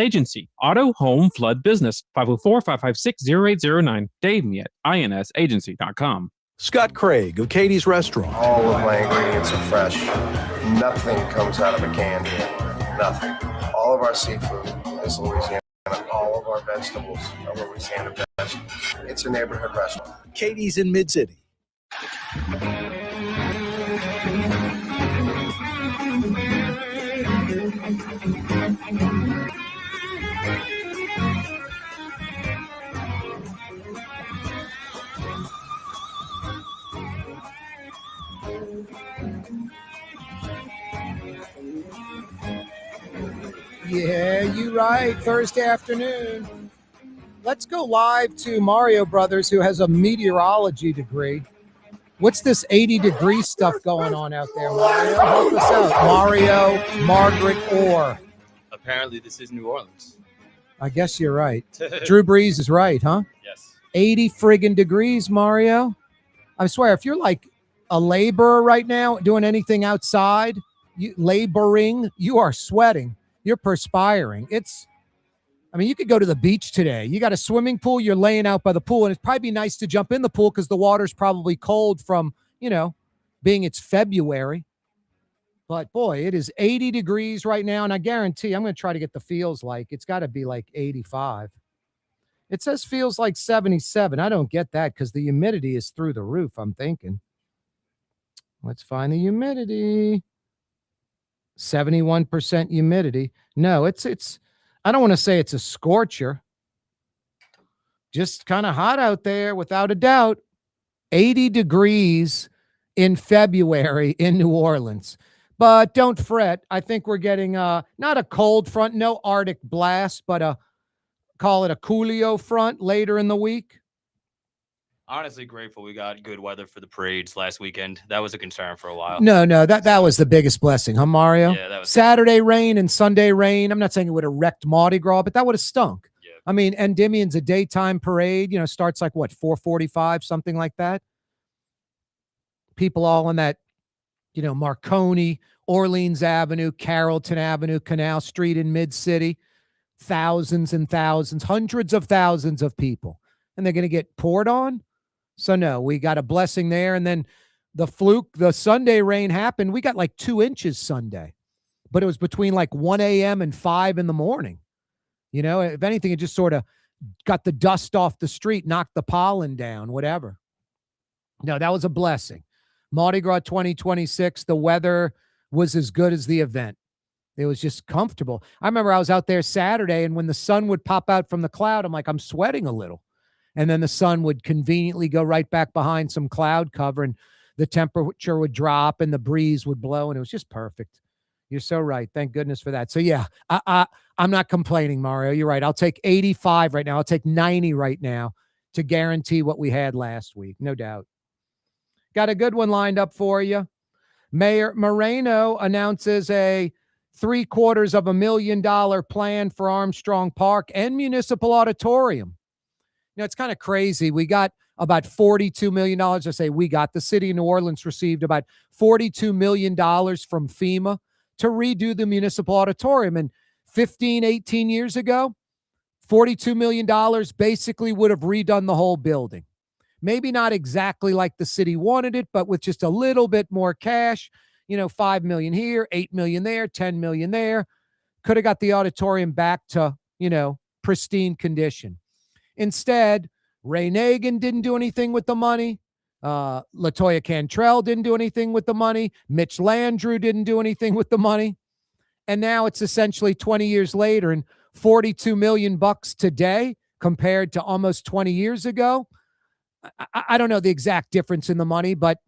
Agency, Auto, Home, Flood, Business, 504-556-0809. Dave me at insagency.com. Scott Craig of Katie's Restaurant. All of my ingredients are fresh. Nothing comes out of a can here. Nothing. All of our seafood is Louisiana. All of our vegetables are Louisiana vegetables. It's a neighborhood restaurant. Katie's in Mid-City. Yeah, you right. Thursday afternoon. Let's go live to Mario Brothers, who has a meteorology degree. What's this 80-degree stuff going on out there, Mario? Help us out. Mario, Margaret, Orr. Apparently, this is New Orleans. I guess you're right. Drew Brees is right, huh? Yes. 80 friggin' degrees, Mario. I swear, if you're like a laborer right now, doing anything outside, laboring, you are sweating. You're perspiring. You could go to the beach today. You got a swimming pool. You're laying out by the pool, and it'd probably be nice to jump in the pool because the water's probably cold from, being it's February. But boy, it is 80 degrees right now, and I guarantee I'm going to try to get the feels like. It's got to be like 85. It says feels like 77. I don't get that because the humidity is through the roof, I'm thinking. Let's find the humidity. 71% humidity. No, it's I don't want to say it's a scorcher. Just kind of hot out there without a doubt. 80 degrees in February in New Orleans. But don't fret. I think we're getting not a cold front, no Arctic blast, but call it a Coolio front later in the week. Honestly, grateful we got good weather for the parades last weekend. That was a concern for a while. No, that was the biggest blessing, huh, Mario? Yeah, that was Saturday rain and Sunday rain. I'm not saying it would have wrecked Mardi Gras, but that would have stunk. Yeah. I mean, Endymion's a daytime parade, starts like what, 4:45, something like that. People all in that, Marconi, Orleans Avenue, Carrollton Avenue, Canal Street in Mid-City. Thousands and thousands, hundreds of thousands of people. And they're going to get poured on? So no, we got a blessing there. And then the Sunday rain happened. We got like 2 inches Sunday, but it was between like 1 a.m. and 5 in the morning. If anything, it just sort of got the dust off the street, knocked the pollen down, whatever. No, that was a blessing. Mardi Gras 2026, the weather was as good as the event. It was just comfortable. I remember I was out there Saturday, and when the sun would pop out from the cloud, I'm like, I'm sweating a little. And then the sun would conveniently go right back behind some cloud cover, and the temperature would drop and the breeze would blow, and it was just perfect. You're so right. Thank goodness for that. So, yeah, I'm not complaining, Mario. You're right. I'll take 85 right now. I'll take 90 right now to guarantee what we had last week. No doubt. Got a good one lined up for you. Mayor Moreno announces a $750,000 plan for Armstrong Park and Municipal Auditorium. It's kind of crazy. We got about $42 million. I say we got. The city of New Orleans received about $42 million from FEMA to redo the Municipal Auditorium. And 15, 18 years ago, $42 million basically would have redone the whole building. Maybe not exactly like the city wanted it, but with just a little bit more cash, $5 million here, $8 million there, $10 million there. Could have got the auditorium back to, pristine condition. Instead, Ray Nagin didn't do anything with the money. LaToya Cantrell didn't do anything with the money. Mitch Landrieu didn't do anything with the money. And now it's essentially 20 years later and $42 million today compared to almost 20 years ago. I don't know the exact difference in the money, but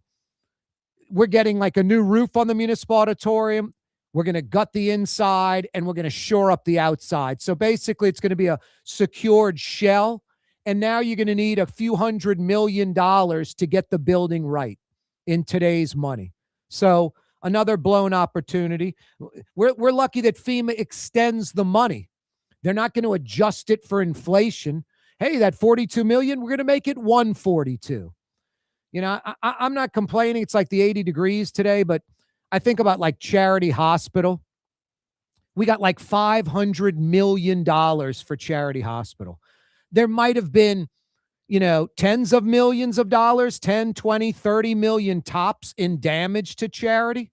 we're getting like a new roof on the Municipal Auditorium. We're going to gut the inside and we're going to shore up the outside. So basically it's going to be a secured shell. And now you're going to need a few $100 million to get the building right in today's money. So another blown opportunity. We're lucky that FEMA extends the money. They're not going to adjust it for inflation. Hey, that $42 million, we're going to make it $142. I'm not complaining. It's like the 80 degrees today, but I think about like Charity Hospital. We got like $500 million for charity hospital. There might have been, tens of millions of dollars, 10, 20, 30 million tops in damage to charity.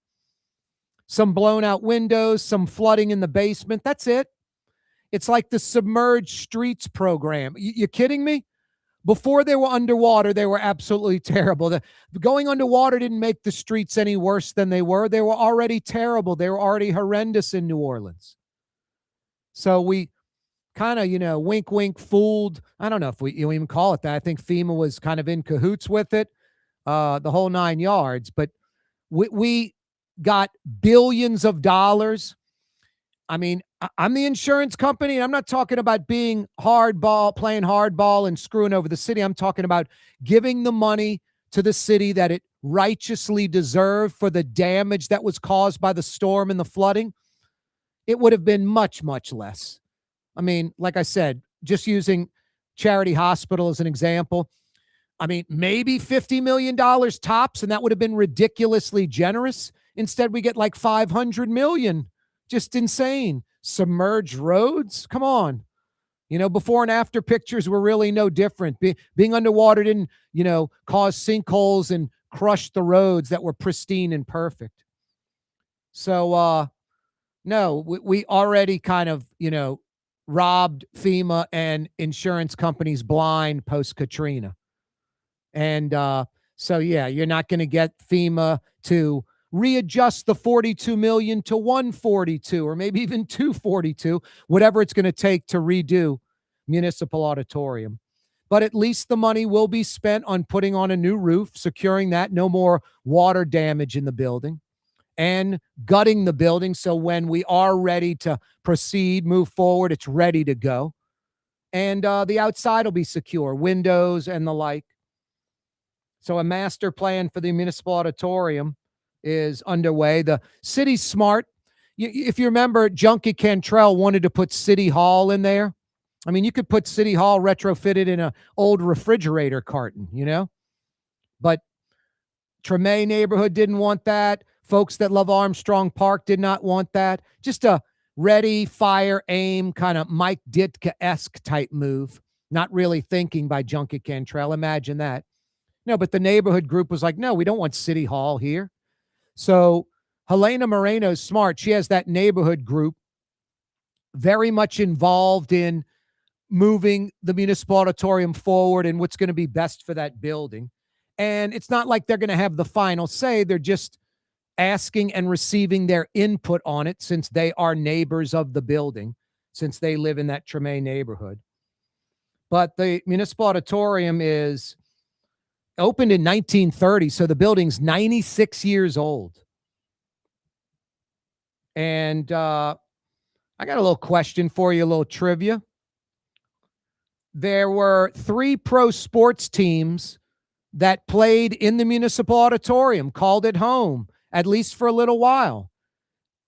Some blown out windows, some flooding in the basement. That's it. It's like the submerged streets program. You kidding me? Before they were underwater, they were absolutely terrible. The going underwater didn't make the streets any worse than they were. They were already terrible. They were already horrendous in New Orleans. So we kind of, wink, wink, fooled. I don't know if we even call it that. I think FEMA was kind of in cahoots with it, the whole 9 yards. But we got billions of dollars. I mean, I'm the insurance company, and I'm not talking about being hardball, playing hardball and screwing over the city. I'm talking about giving the money to the city that it righteously deserved for the damage that was caused by the storm and the flooding. It would have been much, much less. I mean, like I said, just using Charity Hospital as an example, I mean, maybe $50 million tops, and that would have been ridiculously generous. Instead, we get like $500 million. Just insane. Submerged roads? Come on. Before and after pictures were really no different. Being underwater didn't, cause sinkholes and crush the roads that were pristine and perfect. So, no, we already kind of, robbed FEMA and insurance companies blind post-Katrina. And so, yeah, you're not going to get FEMA to readjust the 42 million to 142 or maybe even 242, whatever it's going to take to redo Municipal Auditorium. But at least the money will be spent on putting on a new roof, securing that, no more water damage in the building, and gutting the building so when we are ready to proceed, move forward, it's ready to go. And the outside will be secure, windows and the like. So a master plan for the Municipal Auditorium is underway. The city's smart. If you remember, Junkie Cantrell wanted to put City Hall in there. I mean, you could put City Hall retrofitted in an old refrigerator carton, But Treme neighborhood didn't want that. Folks that love Armstrong Park did not want that. Just a ready, fire, aim, kind of Mike Ditka-esque type move. Not really thinking by Junkie Cantrell. Imagine that. No, but the neighborhood group was like, no, we don't want City Hall here. So Helena Moreno's smart. She has that neighborhood group very much involved in moving the Municipal Auditorium forward and what's going to be best for that building. And it's not like they're going to have the final say. They're just asking and receiving their input on it since they are neighbors of the building, since they live in that Treme neighborhood. But the Municipal Auditorium is opened in 1930, so the building's 96 years old. And I got a little question for you, a little trivia. There were 3 pro sports teams that played in the Municipal Auditorium, called it home, at least for a little while.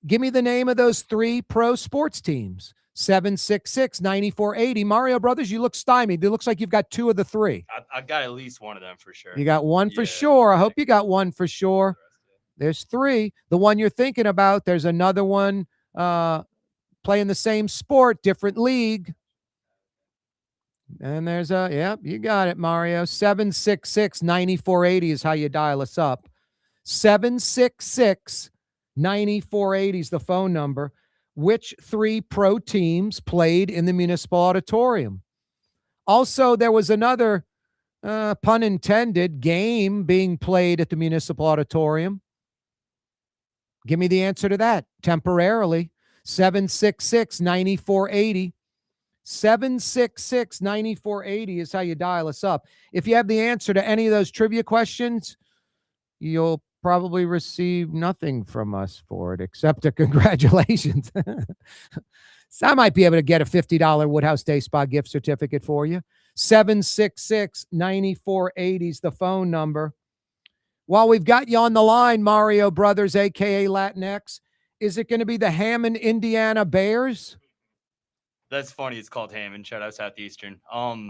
Give me the name of those 3 pro sports teams. 766-9480. Mario Brothers, you look stymied. It looks like you've got 2 of the 3. I got at least one of them for sure. You got one for sure. I hope you got one for sure. There's 3. The one you're thinking about, there's another one playing the same sport, different league. And there's you got it, Mario. 766-9480 is how you dial us up. 766-9480 is the phone number. Which 3 pro teams played in the Municipal Auditorium? Also, there was another, pun intended, game being played at the Municipal Auditorium. Give me the answer to that temporarily. 766-9480. 766-9480 is how you dial us up. If you have the answer to any of those trivia questions, you'll probably receive nothing from us for it except a congratulations. So I might be able to get a $50 Woodhouse Day Spa gift certificate for you. 766-9480 is the phone number. While we've got you on the line, Mario Brothers, a.k.a. Latinx, is it going to be the Hammond, Indiana Bears? That's funny. It's called Hammond. Shout out Southeastern.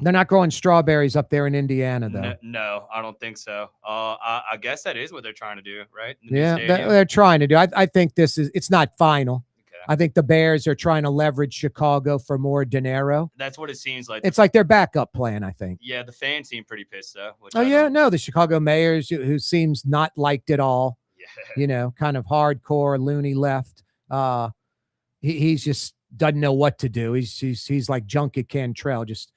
They're not growing strawberries up there in Indiana, though. No, I don't think so. I guess that is what they're trying to do, right? Yeah, they're trying to do. I think it's not final. Okay. I think the Bears are trying to leverage Chicago for more dinero. That's what it seems like. It's like their backup plan, I think. Yeah, the fans seem pretty pissed though. Oh yeah, no, the Chicago mayor who seems not liked at all. Yeah. Kind of hardcore loony left. He's just doesn't know what to do. He's like Junket Cantrell, just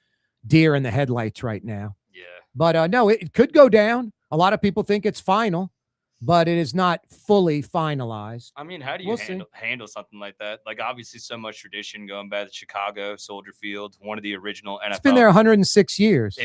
deer in the headlights right now. Yeah. But no, it could go down. A lot of people think it's final, but it is not fully finalized. I mean, how do you handle something like that? Like, obviously, so much tradition going back to Chicago, Soldier Field, one of the original NFL. It's been there 106 years.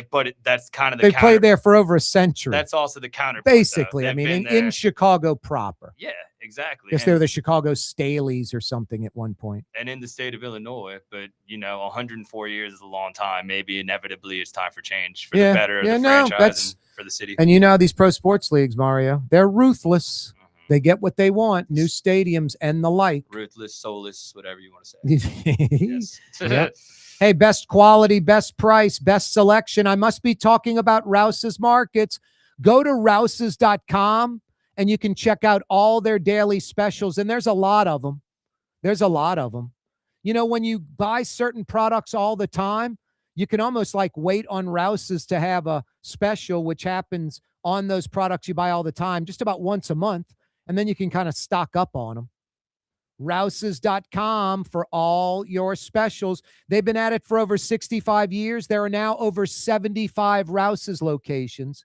That's kind of they played there for over a century. That's also the counterpoint. Basically, I mean, in Chicago proper. Yeah, exactly. Guess they were the Chicago Staleys or something at one point. And in the state of Illinois, but 104 years is a long time. Maybe inevitably it's time for change for the better of the franchise and for the city. And these pro sports leagues, Mario, they're ruthless. They get what they want, new stadiums and the like. Ruthless, soulless, whatever you want to say. Yes. Yep. Hey, best quality, best price, best selection. I must be talking about Rouse's Markets. Go to rouses.com and you can check out all their daily specials. And there's a lot of them. When you buy certain products all the time, you can almost like wait on Rouse's to have a special, which happens on those products you buy all the time, just about once a month. And then you can kind of stock up on them. Rouses.com for all your specials. They've been at it for over 65 years. There are now over 75 Rouse's locations,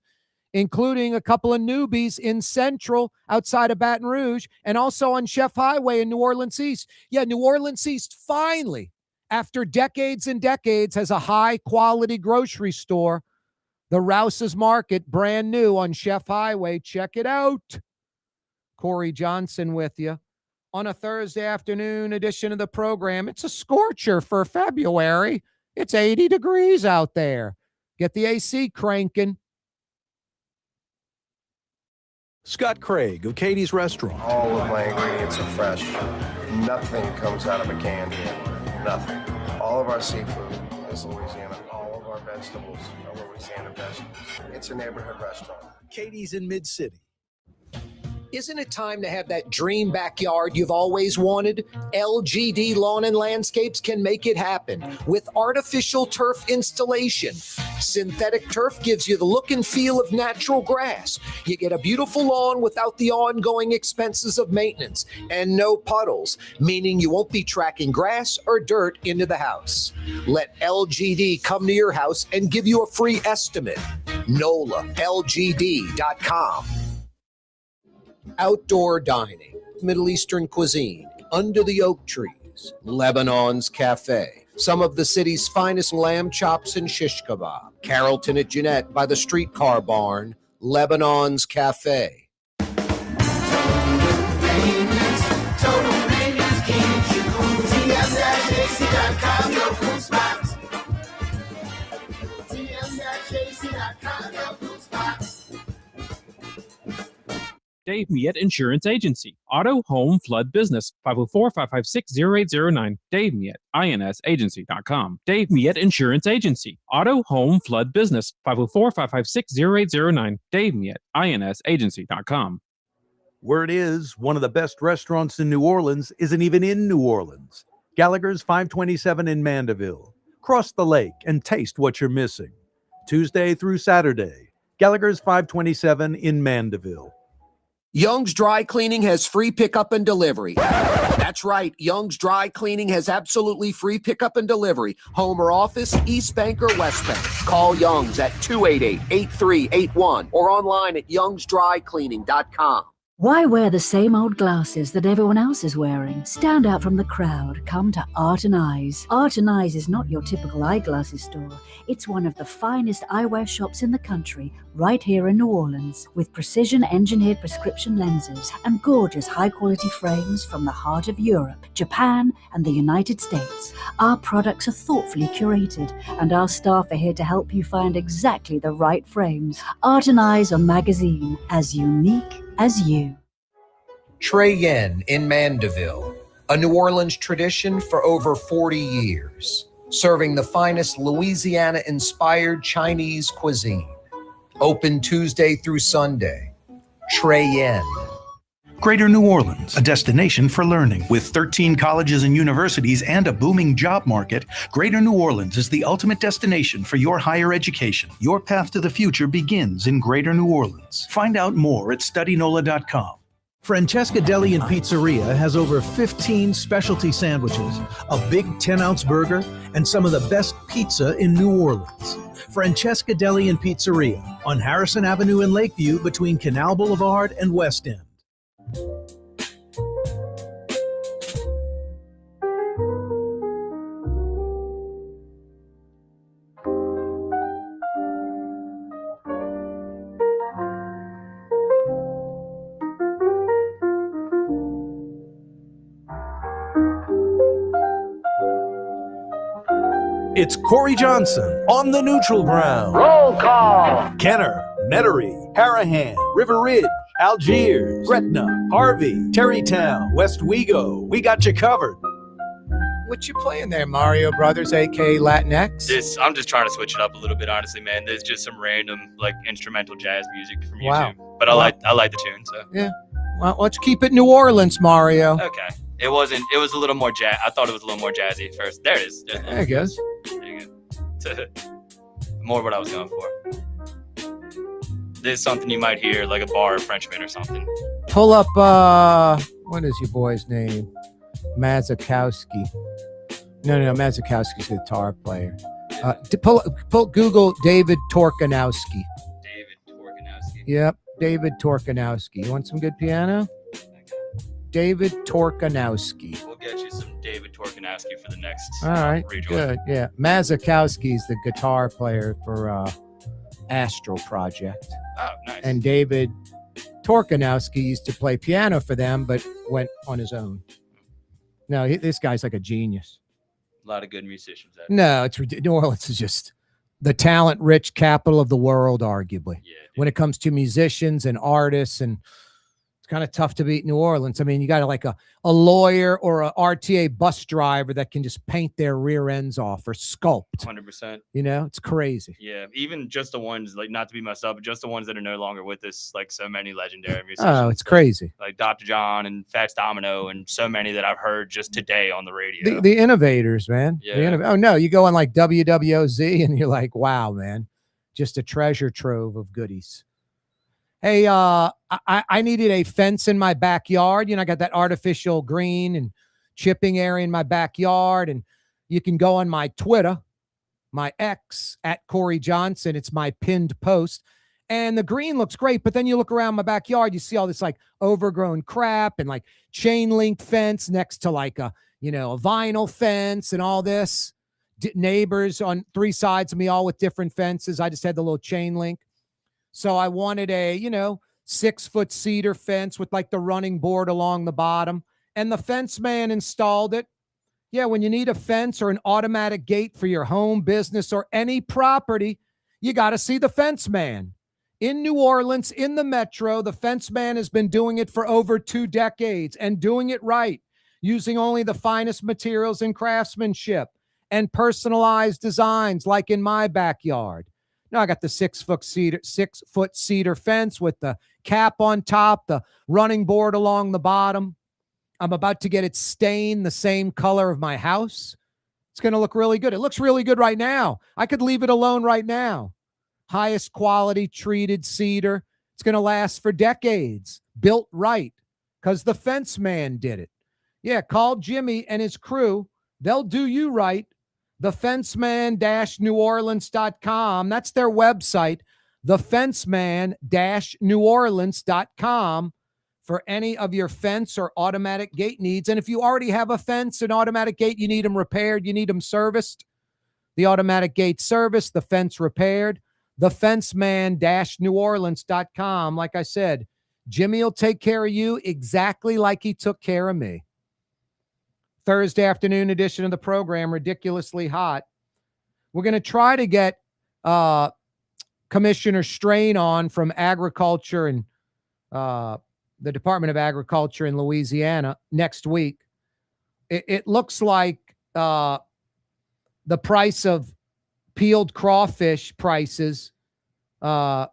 including a couple of newbies in Central outside of Baton Rouge and also on Chef Highway in New Orleans East. Yeah, New Orleans East finally, after decades and decades, has a high-quality grocery store. The Rouse's Market, brand new on Chef Highway. Check it out. Corey Johnson with you on a Thursday afternoon edition of the program. It's a scorcher for February. It's 80 degrees out there. Get the AC cranking. Scott Craig of Katie's Restaurant. All of my ingredients are fresh. Nothing comes out of a can here. Nothing. All of our seafood is Louisiana. All of our vegetables are Louisiana vegetables. It's a neighborhood restaurant. Katie's in Mid-City. Isn't it time to have that dream backyard you've always wanted? LGD Lawn and Landscapes can make it happen with artificial turf installation. Synthetic turf gives you the look and feel of natural grass. You get a beautiful lawn without the ongoing expenses of maintenance and no puddles, meaning you won't be tracking grass or dirt into the house. Let LGD come to your house and give you a free estimate. NOLALGD.com. Outdoor dining, Middle Eastern cuisine, under the oak trees, Lebanon's Cafe, some of the city's finest lamb chops and shish kebab, Carrollton at Jeanette by the streetcar barn, Lebanon's Cafe. Dave Miet Insurance Agency. Auto, home, flood, business. 504-556-0809. Dave Miet, INSagency.com. Dave Miet Insurance Agency. Auto, home, flood, business. 504-556-0809. Dave Miet, INSagency.com. Word is, one of the best restaurants in New Orleans isn't even in New Orleans. Gallagher's 527 in Mandeville. Cross the lake and taste what you're missing. Tuesday through Saturday. Gallagher's 527 in Mandeville. Young's Dry Cleaning has free pickup and delivery. That's right. Young's Dry Cleaning has absolutely free pickup and delivery. Home or office, East Bank or West Bank. Call Young's at 288-8381 or online at youngsdrycleaning.com. Why wear the same old glasses that everyone else is wearing? Stand out from the crowd. Come to Art and Eyes. Art and Eyes is not your typical eyeglasses store. It's one of the finest eyewear shops in the country, right here in New Orleans, with precision-engineered prescription lenses and gorgeous high-quality frames from the heart of Europe, Japan, and the United States. Our products are thoughtfully curated, and our staff are here to help you find exactly the right frames. Art and Eyes on Magazine, as unique as you. Trey Yen in Mandeville, a New Orleans tradition for over 40 years, serving the finest Louisiana-inspired Chinese cuisine. Open Tuesday through Sunday. Trey Yen. Greater New Orleans, a destination for learning. With 13 colleges and universities and a booming job market, Greater New Orleans is the ultimate destination for your higher education. Your path to the future begins in Greater New Orleans. Find out more at studynola.com. Francesca Deli and Pizzeria has over 15 specialty sandwiches, a big 10-ounce burger, and some of the best pizza in New Orleans. Francesca Deli and Pizzeria on Harrison Avenue in Lakeview between Canal Boulevard and West End. It's Corey Johnson on the neutral ground. Roll call. Kenner, Metairie, Harahan, River Ridge, Algiers, Gretna, Harvey, Terrytown, West Wego. We got you covered. What you playing there, Mario Brothers, aka Latinx? I'm just trying to switch it up a little bit, honestly, man. There's just some random like instrumental jazz music from YouTube. Wow. But I like the tune, so. Yeah. Well, let's keep it New Orleans, Mario. Okay. It was a little more jazz. I thought it was a little more jazzy at first. There it is. There it goes. There you go. More what I was going for. This is something you might hear, like a bar of Frenchman or something. Pull up, what is your boy's name? Mazakowski. No, Mazakowski's the guitar player. Pull Google David Torkanowski. David Torkanowski. Yep, David Torkanowski. You want some good piano? David Torkanowski. We'll get you some David Torkanowski for the next All right, rejoin. good. Yeah, Mazakowski's the guitar player for Astral Project. Oh, nice. And David Torkanowski used to play piano for them, but went on his own. No, this guy's like a genius. A lot of good musicians. No, it's New Orleans is just the talent-rich capital of the world, arguably. Yeah, when it comes to musicians and artists, and it's kind of tough to beat New Orleans. I mean, you got like a lawyer or a RTA bus driver that can just paint their rear ends off or sculpt. 100%. You know, it's crazy. Yeah, even just the ones, like, not to be messed up, but just the ones that are no longer with us, like so many legendary musicians. Oh, it's crazy. Like Dr. John and Fats Domino and so many that I've heard just today on the radio. The innovators, man. Yeah. Oh, no, you go on like WWOZ and you're like, wow, man, just a treasure trove of goodies. Hey, I needed a fence in my backyard. You know, I got that artificial green and chipping area in my backyard. And you can go on my Twitter, my X, at Corey Johnson. It's my pinned post. And the green looks great. But then you look around my backyard, you see all this like overgrown crap and like chain link fence next to like a vinyl fence and all this. Neighbors on 3 sides of me, all with different fences. I just had the little chain link. So I wanted a, 6-foot cedar fence with like the running board along the bottom. And the fence man installed it. Yeah, when you need a fence or an automatic gate for your home, business, or any property, you got to see the fence man. In New Orleans, in the metro, the fence man has been doing it for over 2 decades and doing it right, using only the finest materials and craftsmanship and personalized designs like in my backyard. Now I got the 6-foot cedar fence with the cap on top, the running board along the bottom. I'm about to get it stained the same color of my house. It's going to look really good. It looks really good right now. I could leave it alone right now. Highest quality treated cedar. It's going to last for decades. Built right because the fence man did it. Yeah, call Jimmy and his crew. They'll do you right. thefenceman-neworleans.com. That's their website, thefenceman-neworleans.com, for any of your fence or automatic gate needs. And if you already have a fence and automatic gate, you need them repaired, you need them serviced, the automatic gate service, the fence repaired, thefenceman-neworleans.com. Like I said, Jimmy will take care of you exactly like he took care of me. Thursday afternoon edition of the program, Ridiculously Hot. We're going to try to get Commissioner Strain on from Agriculture and the Department of Agriculture in Louisiana next week. It looks like the price of peeled crawfish prices, peeled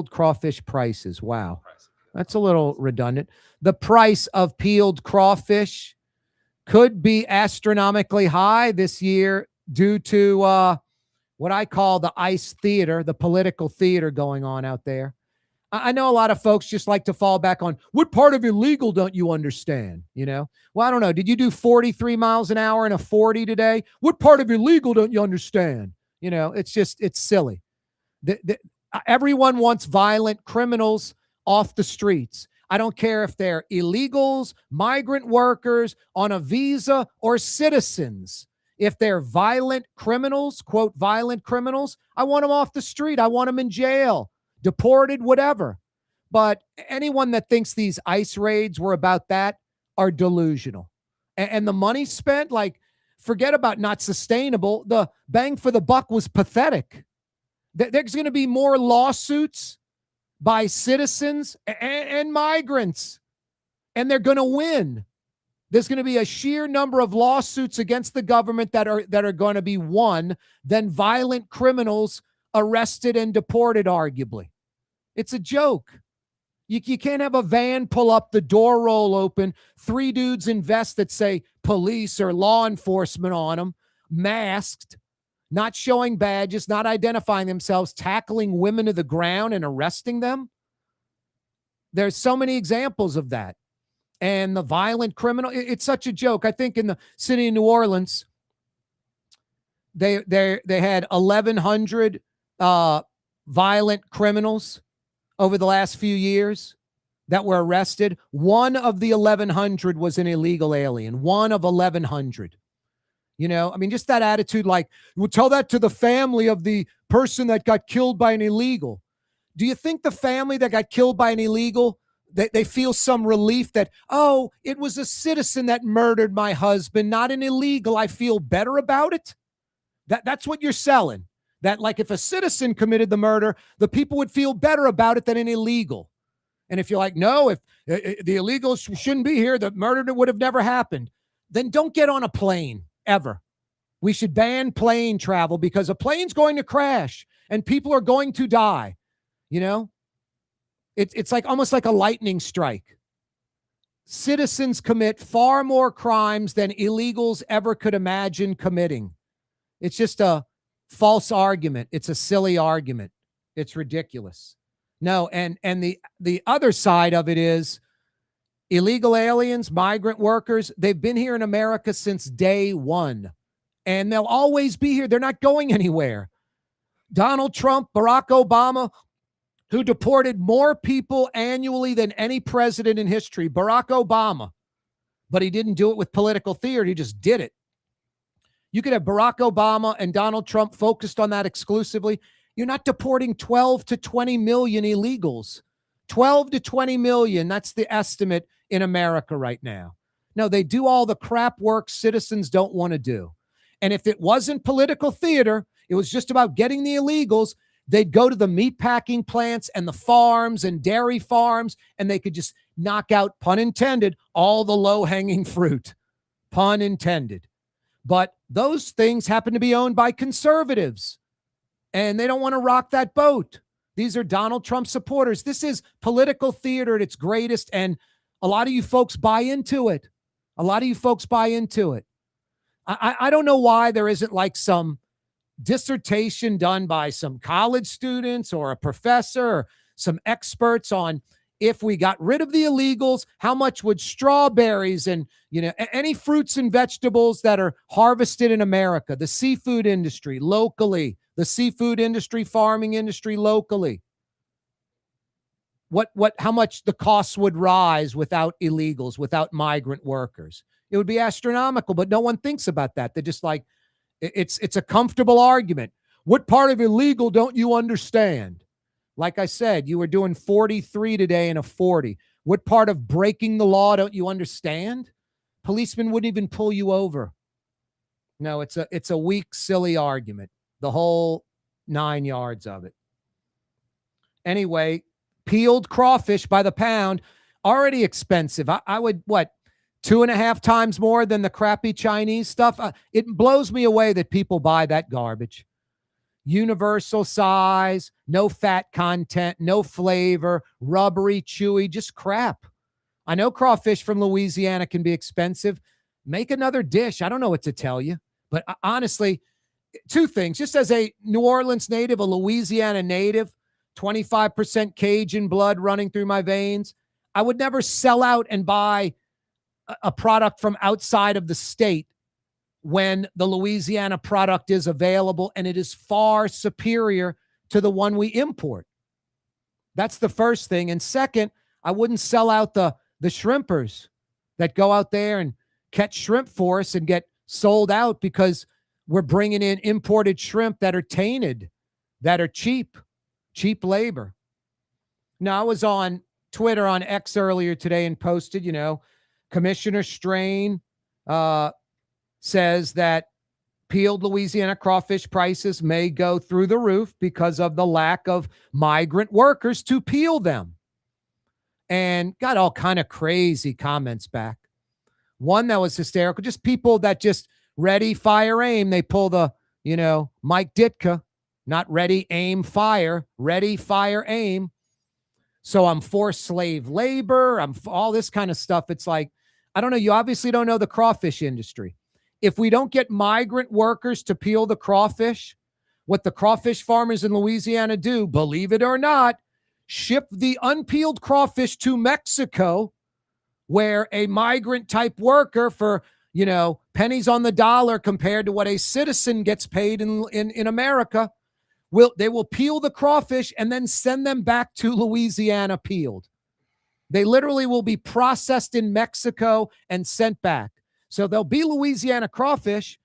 crawfish prices. Wow. That's a little redundant. The price of peeled crawfish could be astronomically high this year due to what I call the ICE theater, the political theater going on out there. I know a lot of folks just like to fall back on, what part of illegal don't you understand? You know, well, I don't know. Did you do 43 miles an hour in a 40 today? What part of illegal don't you understand? You know, it's silly. Everyone wants violent criminals off the streets. I don't care if they're illegals, migrant workers on a visa, or citizens. If they're violent criminals, quote, violent criminals, I want them off the street. I want them in jail, deported, whatever. But anyone that thinks these ICE raids were about that are delusional. And the money spent, like, forget about not sustainable. The bang for the buck was pathetic. There's going to be more lawsuits by citizens and migrants, and they're going to win. There's going to be a sheer number of lawsuits against the government that are going to be won than violent criminals arrested and deported, arguably. It's a joke. You can't have a van pull up, the door roll open, 3 dudes in vests that say police or law enforcement on them, masked, not showing badges, not identifying themselves, tackling women to the ground and arresting them. There's so many examples of that. And the violent criminal, it's such a joke. I think in the city of New Orleans, they had 1,100 violent criminals over the last few years that were arrested. One of the 1,100 was an illegal alien. One of 1,100. You know, I mean, just that attitude, like, we'll tell that to the family of the person that got killed by an illegal. Do you think the family that got killed by an illegal, they feel some relief that, oh, it was a citizen that murdered my husband, not an illegal, I feel better about it? That's what you're selling. That, like, if a citizen committed the murder, the people would feel better about it than an illegal. And if you're like, no, if the illegals shouldn't be here, the murder would have never happened, then don't get on a plane ever. We should ban plane travel because a plane's going to crash and people are going to die. You know, it's like almost like a lightning strike. Citizens commit far more crimes than illegals ever could imagine committing. It's just a false argument. It's a silly argument. It's ridiculous. No, and the other side of it is illegal aliens, migrant workers, they've been here in America since day one, and they'll always be here. They're not going anywhere. Donald Trump, Barack Obama, who deported more people annually than any president in history, Barack Obama, but he didn't do it with political theater. He just did it. You could have Barack Obama and Donald Trump focused on that exclusively. You're not deporting 12 to 20 million illegals. 12 to 20 million, that's the estimate in America right now. No, they do all the crap work citizens don't want to do. And if it wasn't political theater, it was just about getting the illegals, they'd go to the meatpacking plants and the farms and dairy farms, and they could just knock out, pun intended, all the low-hanging fruit. Pun intended. But those things happen to be owned by conservatives, and they don't want to rock that boat. These are Donald Trump supporters. This is political theater at its greatest, and a lot of you folks buy into it. A lot of you folks buy into it. I don't know why there isn't like some dissertation done by some college students or a professor or some experts on, if we got rid of the illegals, how much would strawberries and, you know, any fruits and vegetables that are harvested in America, the seafood industry locally, the seafood industry, farming industry locally, how much the costs would rise without illegals, without migrant workers? It would be astronomical, but no one thinks about that. They're just like, it's a comfortable argument. What part of illegal don't you understand? Like I said, you were doing 43 today in a 40. What part of breaking the law don't you understand? Policemen wouldn't even pull you over. No, it's a weak, silly argument. The whole 9 yards of it. Anyway, peeled crawfish by the pound, already expensive. I would, 2.5 times more than the crappy Chinese stuff? It blows me away that people buy that garbage. universal size, no fat content, no flavor, rubbery, chewy, just crap. I know crawfish from Louisiana can be expensive. Make another dish. I don't know what to tell you. But honestly, two things. Just as a New Orleans native, a Louisiana native, 25% Cajun blood running through my veins, I would never sell out and buy a product from outside of the state when the Louisiana product is available and it is far superior to the one we import. That's the first thing. And second, I wouldn't sell out the shrimpers that go out there and catch shrimp for us and get sold out because we're bringing in imported shrimp that are tainted, that are cheap labor. Now, I was on Twitter, on X earlier today, and posted, Commissioner Strain says that peeled Louisiana crawfish prices may go through the roof because of the lack of migrant workers to peel them. And got all kind of crazy comments back. One that was hysterical, just people that just ready, fire, aim. They pull the, Mike Ditka, not ready, aim, fire, ready, fire, aim. So I'm for slave labor. I'm for all this kind of stuff. It's like, I don't know. You obviously don't know the crawfish industry. If we don't get migrant workers to peel the crawfish, what the crawfish farmers in Louisiana do, believe it or not, ship the unpeeled crawfish to Mexico, where a migrant type worker for, pennies on the dollar compared to what a citizen gets paid in America, they will peel the crawfish and then send them back to Louisiana peeled. They literally will be processed in Mexico and sent back. So they'll be Louisiana crawfish,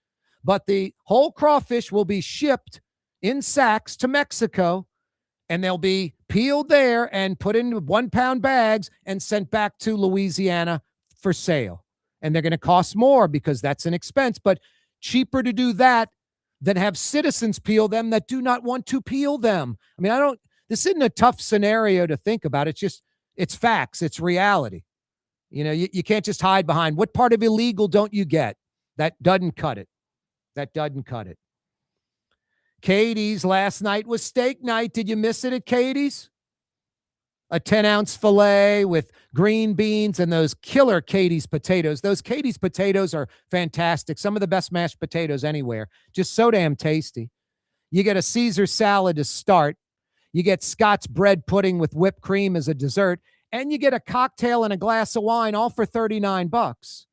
but the whole crawfish will be shipped in sacks to Mexico, and they'll be peeled there and put in 1 pound bags and sent back to Louisiana for sale. And they're going to cost more because that's an expense, but cheaper to do that than have citizens peel them that do not want to peel them. I mean, this isn't a tough scenario to think about. It's facts. It's reality. You can't just hide behind what part of illegal don't you get? That doesn't cut it. Katie's last night was steak night. Did you miss it at Katie's? A 10-ounce filet with green beans and those killer Katie's potatoes. Those Katie's potatoes are fantastic. Some of the best mashed potatoes anywhere. Just so damn tasty. You get a Caesar salad to start. You get Scott's bread pudding with whipped cream as a dessert. And you get a cocktail and a glass of wine, all for $39.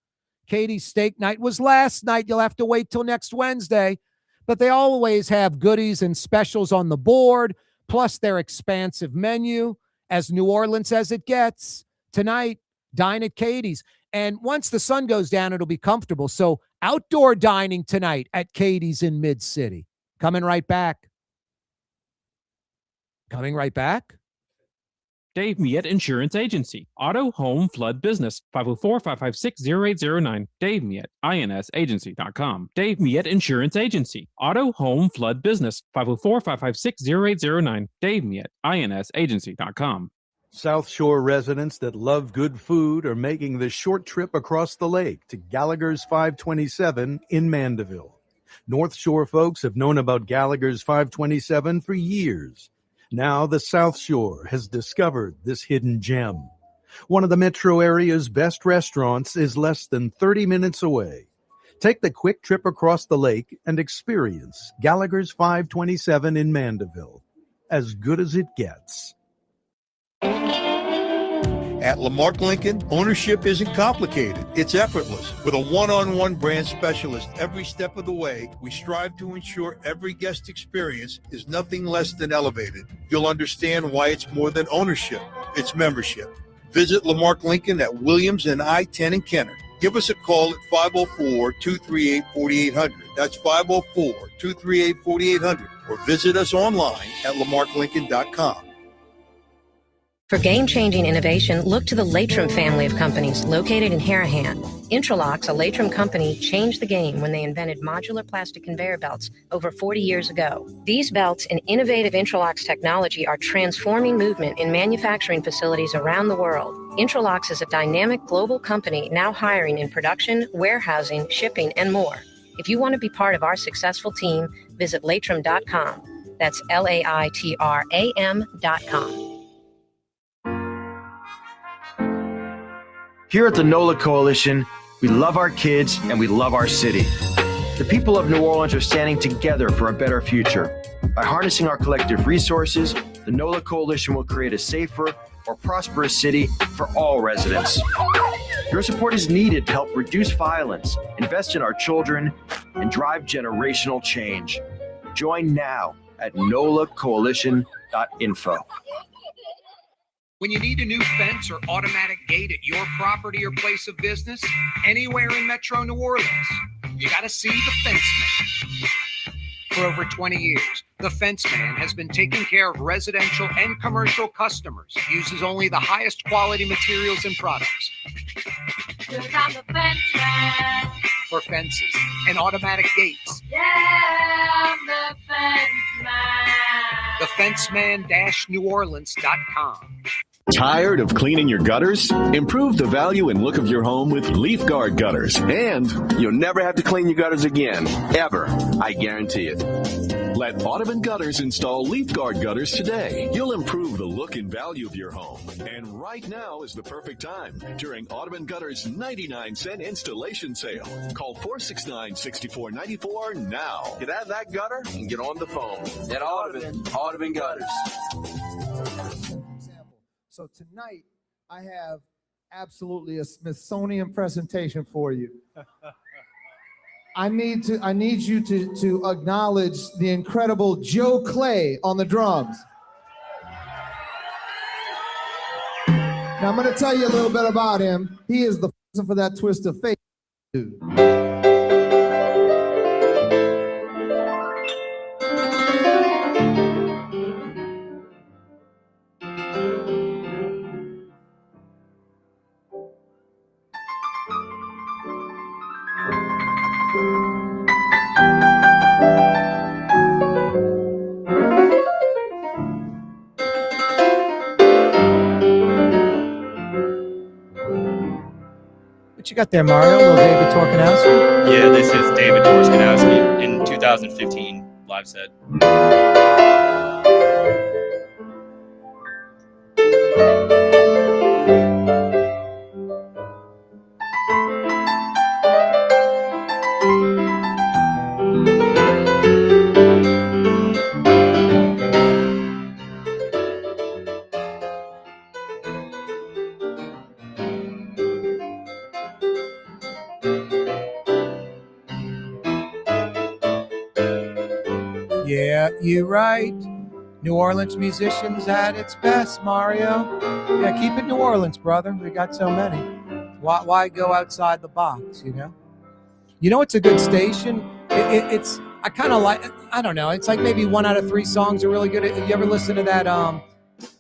Katie's steak night was last night. You'll have to wait till next Wednesday. But they always have goodies and specials on the board, plus their expansive menu, as New Orleans as it gets. Tonight, dine at Katie's. And once the sun goes down, it'll be comfortable. So outdoor dining tonight at Katie's in Mid-City. Coming right back. Dave Miette Insurance Agency. Auto, home, flood, business. 504-556-0809. Dave Miette, INSagency.com. Dave Miette Insurance Agency. Auto, home, flood, business. 504-556-0809. Dave Miette, INSagency.com. South Shore residents that love good food are making the short trip across the lake to Gallagher's 527 in Mandeville. North Shore folks have known about Gallagher's 527 for years. Now the South Shore has discovered this hidden gem. One of the metro area's best restaurants is less than 30 minutes away. Take the quick trip across the lake and experience Gallagher's 527 in Mandeville. As good as it gets. At Lamarck Lincoln, ownership isn't complicated. It's effortless. With a one-on-one brand specialist every step of the way, we strive to ensure every guest experience is nothing less than elevated. You'll understand why it's more than ownership. It's membership. Visit Lamarck Lincoln at Williams and I-10 in Kenner. Give us a call at 504-238-4800. That's 504-238-4800. Or visit us online at lamarcklincoln.com. For game-changing innovation, look to the Latrim family of companies located in Harahan. Intralox, a Latrim company, changed the game when they invented modular plastic conveyor belts over 40 years ago. These belts and innovative Intralox technology are transforming movement in manufacturing facilities around the world. Intralox is a dynamic global company now hiring in production, warehousing, shipping, and more. If you want to be part of our successful team, visit Latrim.com. That's LAITRAM.com. Here at the NOLA Coalition, we love our kids and we love our city. The people of New Orleans are standing together for a better future. By harnessing our collective resources, the NOLA Coalition will create a safer, more prosperous city for all residents. Your support is needed to help reduce violence, invest in our children, and drive generational change. Join now at nolacoalition.info. When you need a new fence or automatic gate at your property or place of business, anywhere in Metro New Orleans, you got to see the Fence Man. For over 20 years, the Fence Man has been taking care of residential and commercial customers, uses only the highest quality materials and products. I'm the Fence Man. For fences and automatic gates. Yeah, I'm the Fence Man. TheFenceman-NewOrleans.com. Tired of cleaning your gutters? Improve the value and look of your home with Leaf Guard gutters, and you'll never have to clean your gutters again, ever. I guarantee it. Let Audubon Gutters install Leaf Guard gutters today. You'll improve the look and value of your home. And right now is the perfect time during Audubon Gutters' 99-cent installation sale. Call 469-6494 now. Get out of that gutter and get on the phone. At Audubon Gutters. So tonight, I have absolutely a Smithsonian presentation for you. I need you to acknowledge the incredible Joe Clay on the drums. Now I'm going to tell you a little bit about him. He is the person for that twist of fate, dude. What you got there, Mario? Little David Torkanowski? Yeah, this is David Torkanowski in 2015 live set. Yeah, you're right. New Orleans musicians at its best, Mario. Yeah, keep it New Orleans, brother. We got so many. Why go outside the box, you know? You know, it's a good station. It's I kind of like, I don't know, it's like maybe 1 out of 3 songs are really good. You ever listen to that? I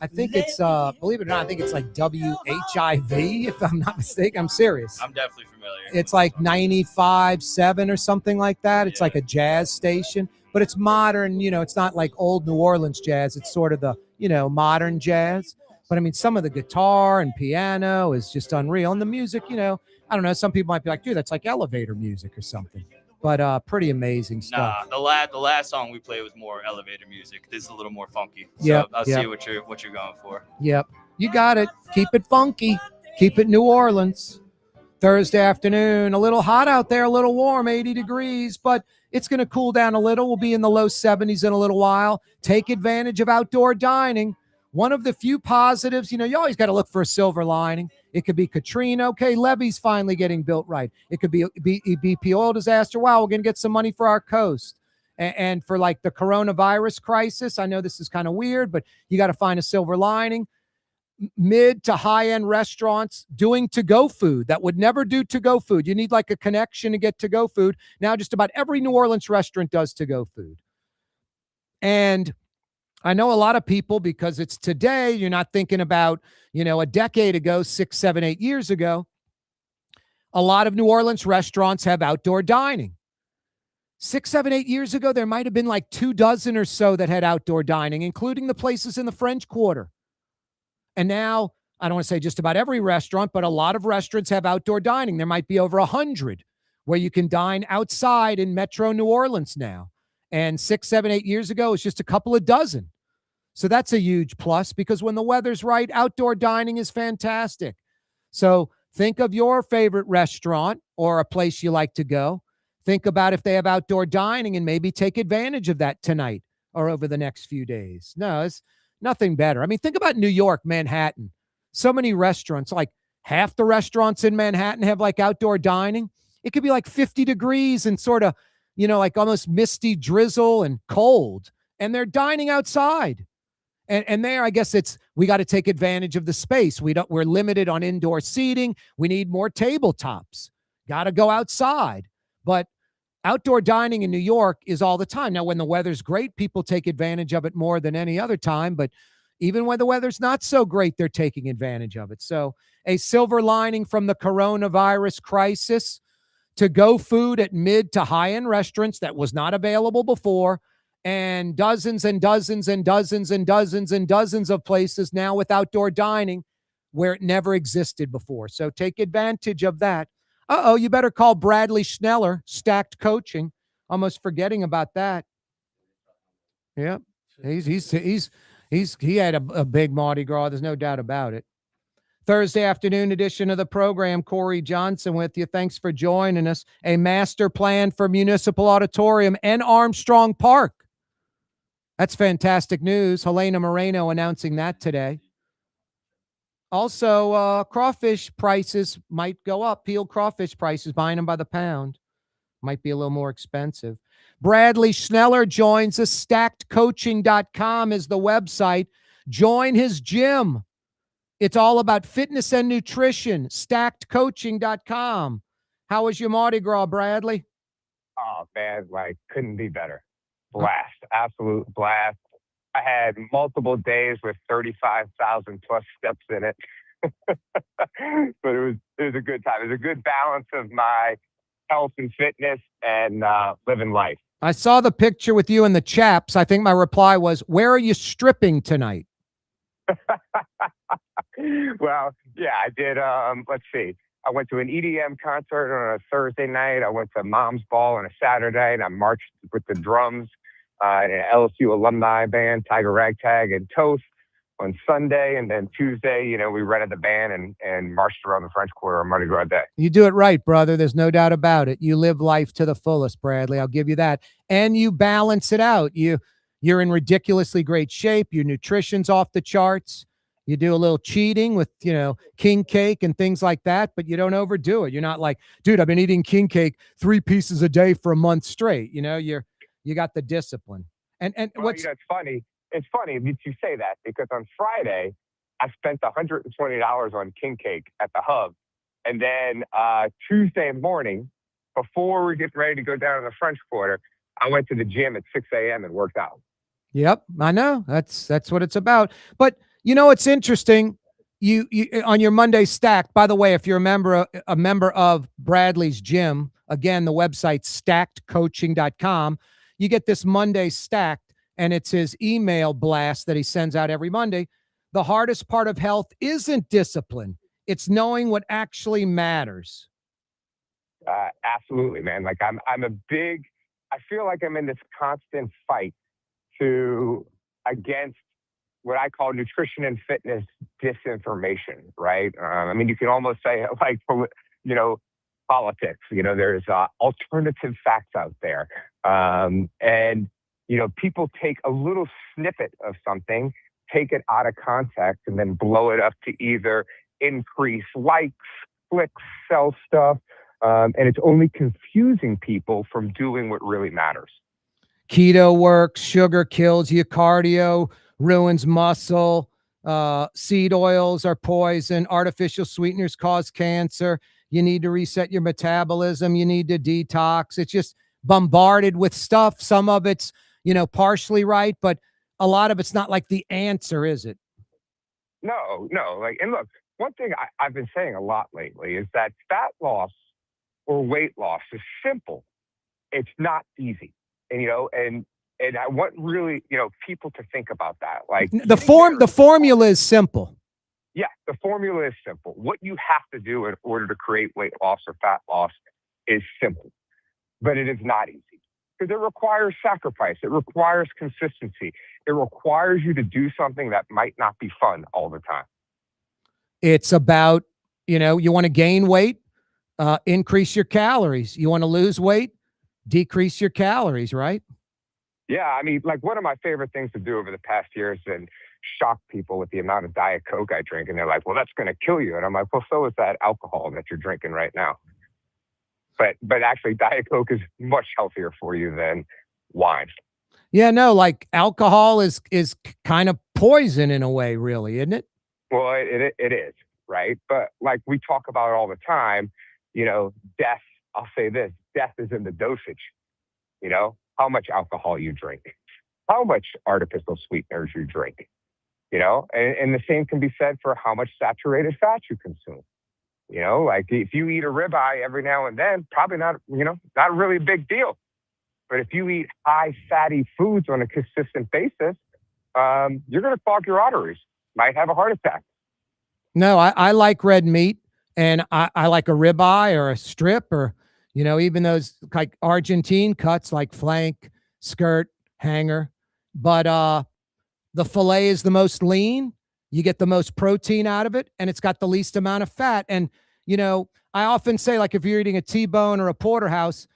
think it's, believe it or not, I think it's like WHIV, if I'm not mistaken. I'm serious. I'm definitely familiar. It's like 95.7 or something like that. It's like a jazz station, but it's modern. You know, it's not like old New Orleans jazz. It's sort of the, you know, modern jazz. But I mean, some of the guitar and piano is just unreal. And the music, you know, I don't know. Some people might be like, dude, that's like elevator music or something. But pretty amazing stuff. Nah, the last song we played was more elevator music. This is a little more funky. So Yep, I'll yep. see what you're going for. Yep. You got it. Keep it funky. Keep it New Orleans. Thursday afternoon, a little hot out there, a little warm, 80 degrees, but it's going to cool down a little. We'll be in the low 70s in a little while. Take advantage of outdoor dining. One of the few positives, you know, you always got to look for a silver lining. It could be Katrina. Okay, Levee's finally getting built right. It could be BP oil disaster. Wow, we're going to get some money for our coast. And for like the coronavirus crisis, I know this is kind of weird, but you got to find a silver lining. Mid to high-end restaurants doing to-go food that would never do to-go food. You need like a connection to get to-go food. Now just about every New Orleans restaurant does to-go food. And I know a lot of people, because it's today, you're not thinking about, you know, a decade ago, 6, 7, 8 years ago. A lot of New Orleans restaurants have outdoor dining. 6, 7, 8 years ago, there might have been like 2 dozen or so that had outdoor dining, including the places in the French Quarter. And now, I don't want to say just about every restaurant, but a lot of restaurants have outdoor dining. There might be over 100 where you can dine outside in Metro New Orleans now. And 6, 7, 8 years ago, it's just a couple of dozen. So that's a huge plus because when the weather's right, outdoor dining is fantastic. So think of your favorite restaurant or a place you like to go. Think about if they have outdoor dining and maybe take advantage of that tonight or over the next few days. No, it's nothing better. I mean, think about New York, Manhattan. So many restaurants, like half the restaurants in Manhattan have like outdoor dining. It could be like 50 degrees and sort of, like almost misty drizzle and cold. And they're dining outside. And there, I guess we got to take advantage of the space. We're limited on indoor seating. We need more tabletops. Got to go outside. But outdoor dining in New York is all the time. Now, when the weather's great, people take advantage of it more than any other time. But even when the weather's not so great, they're taking advantage of it. So a silver lining from the coronavirus crisis: to-go food at mid to high-end restaurants that was not available before, and dozens and dozens and dozens and dozens and dozens of places now with outdoor dining where it never existed before. So take advantage of that. You better call Bradley Schneller, Stacked Coaching. Almost forgetting about that. Yeah, he had a big Mardi Gras. There's no doubt about it. Thursday afternoon edition of the program. Corey Johnson with you. Thanks for joining us. A master plan for Municipal Auditorium and Armstrong Park. That's fantastic news. Helena Moreno announcing that today. Also, crawfish prices might go up. Peeled crawfish prices, buying them by the pound, might be a little more expensive. Bradley Schneller joins us. StackedCoaching.com is the website. Join his gym. It's all about fitness and nutrition. StackedCoaching.com. How was your Mardi Gras, Bradley? Oh, man, couldn't be better. Blast, absolute blast. I had multiple days with 35,000 plus steps in it. But it was a good time. It was a good balance of my health and fitness and living life. I saw the picture with you and the chaps. I think my reply was, where are you stripping tonight? Well, yeah, I did. Let's see. I went to an EDM concert on a Thursday night. I went to Mom's Ball on a Saturday, and I marched with the drums in an LSU alumni band, Tiger Ragtag and Toast, on Sunday. And then Tuesday, we rented the band and marched around the French Quarter on Mardi Gras Day. You do it right, brother. There's no doubt about it. You live life to the fullest, Bradley. I'll give you that. And you balance it out. You're in ridiculously great shape. Your nutrition's off the charts. You do a little cheating with, king cake and things like that, but you don't overdo it. You're not like, dude, I've been eating king cake 3 pieces a day for a month straight. You got the discipline. And what's it's funny. It's funny that you say that, because on Friday I spent $120 on king cake at the Hub, and then Tuesday morning, before we get ready to go down to the French Quarter, I went to the gym at 6 a.m. and worked out. Yep, I know. That's what it's about. But it's interesting. You on your Monday Stacked, by the way, if you're a member of Bradley's gym, again, the website StackedCoaching.com, you get this Monday Stacked, and it's his email blast that he sends out every Monday. The hardest part of health isn't discipline. It's knowing what actually matters. Absolutely, man. I feel like I'm in this constant fight against what I call nutrition and fitness disinformation, right? You can almost say politics, there's alternative facts out there. And people take a little snippet of something, take it out of context, and then blow it up to either increase likes, clicks, sell stuff. And it's only confusing people from doing what really matters. Keto works, sugar kills you, cardio ruins muscle, seed oils are poison, artificial sweeteners cause cancer. You need to reset your metabolism. You need to detox. It's just bombarded with stuff. Some of it's, partially right, but a lot of it's not like the answer, is it? No. And look, one thing I've been saying a lot lately is that fat loss or weight loss is simple. It's not easy. And I want really, people to think about that. The formula is simple. Yeah, the formula is simple. What you have to do in order to create weight loss or fat loss is simple, but it is not easy. because it requires sacrifice. It requires consistency. It requires you to do something that might not be fun all the time. It's about, you want to gain weight, increase your calories. You want to lose weight, decrease your calories, right? Yeah, I mean, like one of my favorite things to do over the past year has been shock people with the amount of Diet Coke I drink. And they're like, well, that's going to kill you. And I'm like, well, so is that alcohol that you're drinking right now. But actually, Diet Coke is much healthier for you than wine. Yeah, no, like alcohol is kind of poison in a way, really, isn't it? Well, it is, right? But like we talk about all the time, death, I'll say this, death is in the dosage, how much alcohol you drink, how much artificial sweeteners you drink, and the same can be said for how much saturated fat you consume. Like if you eat a ribeye every now and then, probably not, not really a big deal. But if you eat high fatty foods on a consistent basis, you're going to clog your arteries, might have a heart attack. No, I like red meat, and I like a ribeye or a strip, or, even those like Argentine cuts like flank, skirt, hanger. But the filet is the most lean. You get the most protein out of it, and it's got the least amount of fat. And, I often say, like, if you're eating a T-bone or a porterhouse,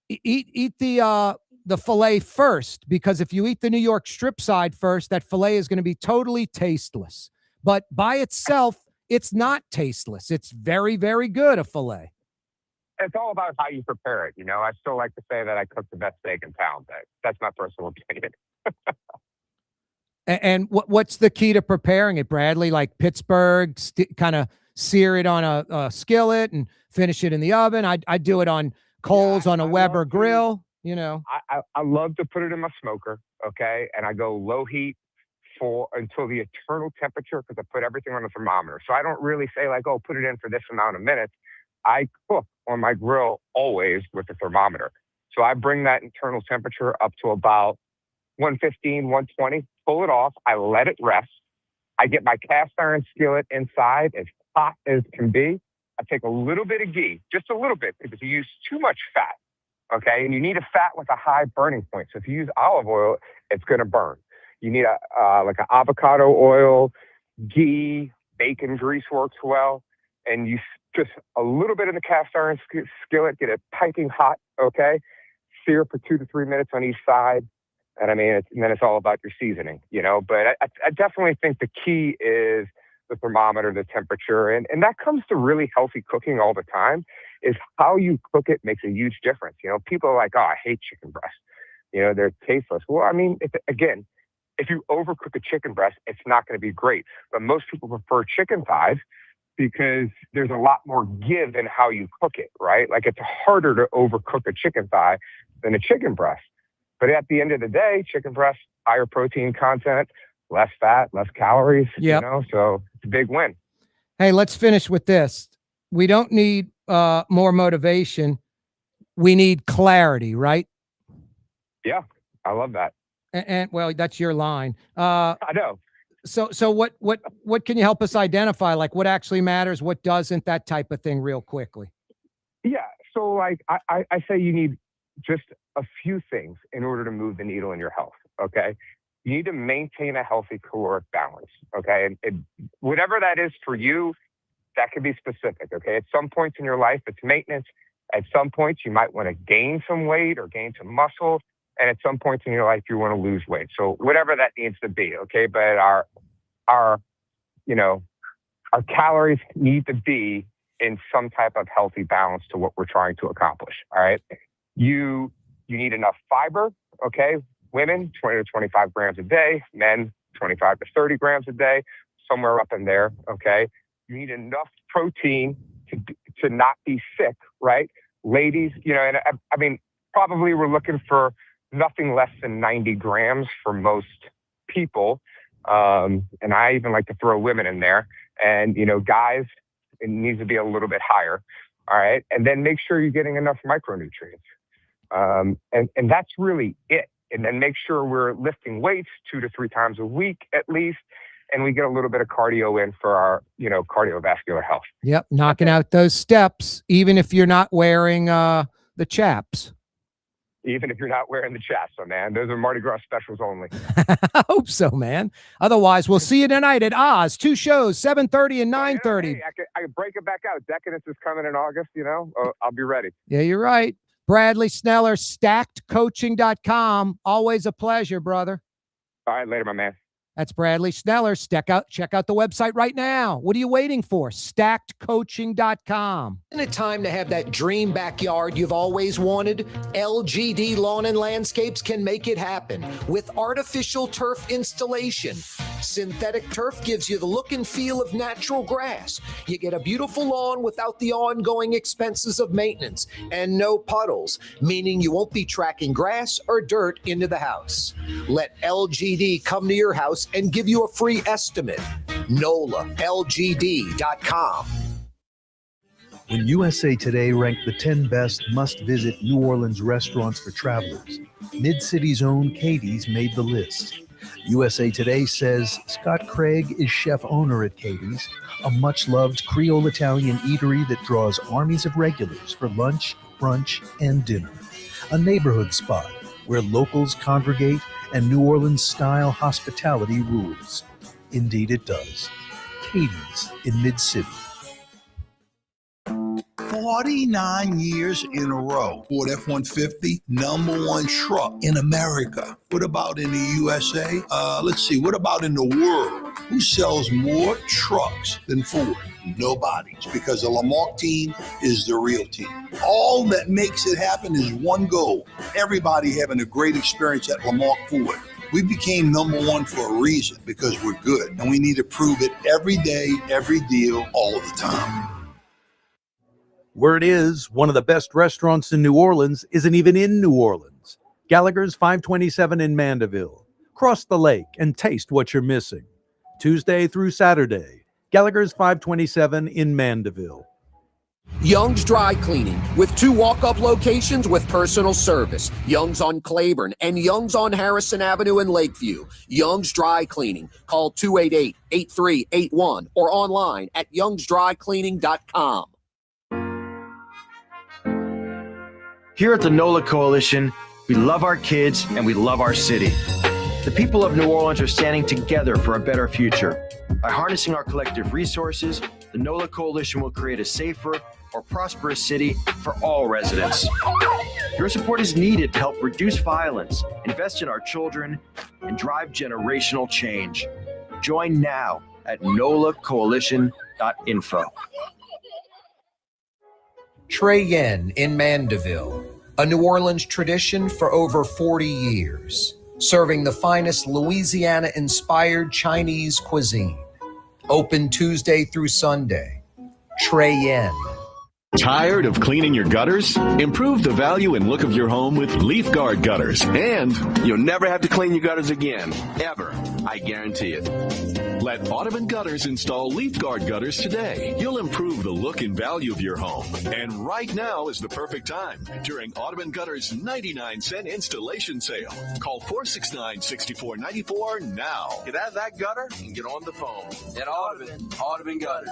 eat the filet first, because if you eat the New York strip side first, that filet is going to be totally tasteless. But by itself, it's not tasteless. It's very, very good, a filet. It's all about how you prepare it. I still like to say that I cook the best steak in town. That's my personal opinion. And what's the key to preparing it, Bradley? Like Pittsburgh, kind of sear it on a skillet and finish it in the oven. I do it on coals on a Weber grill. I love to put it in my smoker, okay, and I go low heat until the eternal temperature, because I put everything on the thermometer. So I don't really say like, oh, put it in for this amount of minutes. I cook on my grill always with the thermometer. So I bring that internal temperature up to about 115, 120, pull it off. I let it rest. I get my cast iron skillet inside as hot as can be. I take a little bit of ghee, just a little bit, because you use too much fat, okay? And you need a fat with a high burning point. So if you use olive oil, it's going to burn. You need like an avocado oil, ghee, bacon grease works well. And you just a little bit in the cast iron skillet, get it piping hot, okay? Sear for 2 to 3 minutes on each side. And I mean, and then it's all about your seasoning, But I definitely think the key is the thermometer, the temperature. And that comes to really healthy cooking all the time, is how you cook it makes a huge difference. People are like, oh, I hate chicken breast. They're tasteless. Well, I mean, if you overcook a chicken breast, it's not going to be great. But most people prefer chicken thighs because there's a lot more give in how you cook it, right? Like it's harder to overcook a chicken thigh than a chicken breast. But at the end of the day, chicken breast, higher protein content, less fat, less calories, so it's a big win. Hey, let's finish with this. We don't need more motivation. We need clarity, right? Yeah, I love that. And well, that's your line. I know. So what can you help us identify? Like what actually matters, what doesn't, that type of thing, real quickly. Yeah. So like I say you need just a few things in order to move the needle in your health. Okay. You need to maintain a healthy caloric balance. Okay. And whatever that is for you, that can be specific. Okay. At some points in your life, it's maintenance. At some points, you might want to gain some weight or gain some muscle. And at some points in your life, you want to lose weight. So whatever that needs to be, okay. But our calories need to be in some type of healthy balance to what we're trying to accomplish. All right. You need enough fiber. Okay. Women, 20 to 25 grams a day. Men, 25 to 30 grams a day. Somewhere up in there. Okay. You need enough protein to not be sick. Right. Ladies, and I mean, probably we're looking for nothing less than 90 grams for most people. And I even like to throw women in there. And, guys, it needs to be a little bit higher. All right. And then make sure you're getting enough micronutrients. And that's really it. And then make sure we're lifting weights 2 to 3 times a week at least. And we get a little bit of cardio in for our, cardiovascular health. Yep. Knocking out those steps, even if you're not wearing the chaps. even if you're not wearing the chassa, man. Those are Mardi Gras specials only. I hope so, man. Otherwise, we'll see you tonight at Oz. 2 shows, 7:30 and 9:30. Hey, I can break it back out. Decadence is coming in August, I'll be ready. Yeah, you're right. Bradley Sneller, stackedcoaching.com. Always a pleasure, brother. All right, later, my man. That's Bradley Sneller. Check out the website right now. What are you waiting for? Stackedcoaching.com. Isn't it time to have that dream backyard you've always wanted? LGD Lawn and Landscapes can make it happen with artificial turf installation. Synthetic turf gives you the look and feel of natural grass. You get a beautiful lawn without the ongoing expenses of maintenance and no puddles, meaning you won't be tracking grass or dirt into the house. Let LGD come to your house and give you a free estimate. NOLALGD.com. When USA Today ranked the 10 best must-visit New Orleans restaurants for travelers, Mid-City's own Katie's made the list. USA Today says Scott Craig is chef-owner at Katie's, a much-loved Creole Italian eatery that draws armies of regulars for lunch, brunch, and dinner. A neighborhood spot where locals congregate and New Orleans-style hospitality rules. Indeed it does. Katie's in Mid-City. 49 years in a row. Ford F-150, #1 truck in America. What about in the USA? Let's see, what about in the world? Who sells more trucks than Ford? Nobody. It's because the Lamarck team is the real team. All that makes it happen is one goal. Everybody having a great experience at Lamarck Ford. We became #1 for a reason, because we're good. And we need to prove it every day, every deal, all the time. Word is, one of the best restaurants in New Orleans isn't even in New Orleans. Gallagher's 527 in Mandeville. Cross the lake and taste what you're missing. Tuesday through Saturday, Gallagher's 527 in Mandeville. Young's Dry Cleaning with 2 walk-up locations with personal service. Young's on Claiborne and Young's on Harrison Avenue in Lakeview. Young's Dry Cleaning. Call 288-8381 or online at youngsdrycleaning.com. Here at the NOLA Coalition, we love our kids and we love our city. The people of New Orleans are standing together for a better future. By harnessing our collective resources, the NOLA Coalition will create a safer, more prosperous city for all residents. Your support is needed to help reduce violence, invest in our children, and drive generational change. Join now at nolacoalition.info. Trey Yen in Mandeville, a New Orleans tradition for over 40 years, serving the finest Louisiana-inspired Chinese cuisine. Open Tuesday through Sunday. Trey Yen. Tired of cleaning your gutters? Improve the value and look of your home with Leaf Guard gutters, and you'll never have to clean your gutters again, ever. I guarantee it. Let Audubon Gutters install Leaf Guard gutters today. You'll improve the look and value of your home. And right now is the perfect time during Audubon Gutters' 99-cent installation sale. Call 469-6494 now. Get out of that gutter and get on the phone. At Audubon Gutters.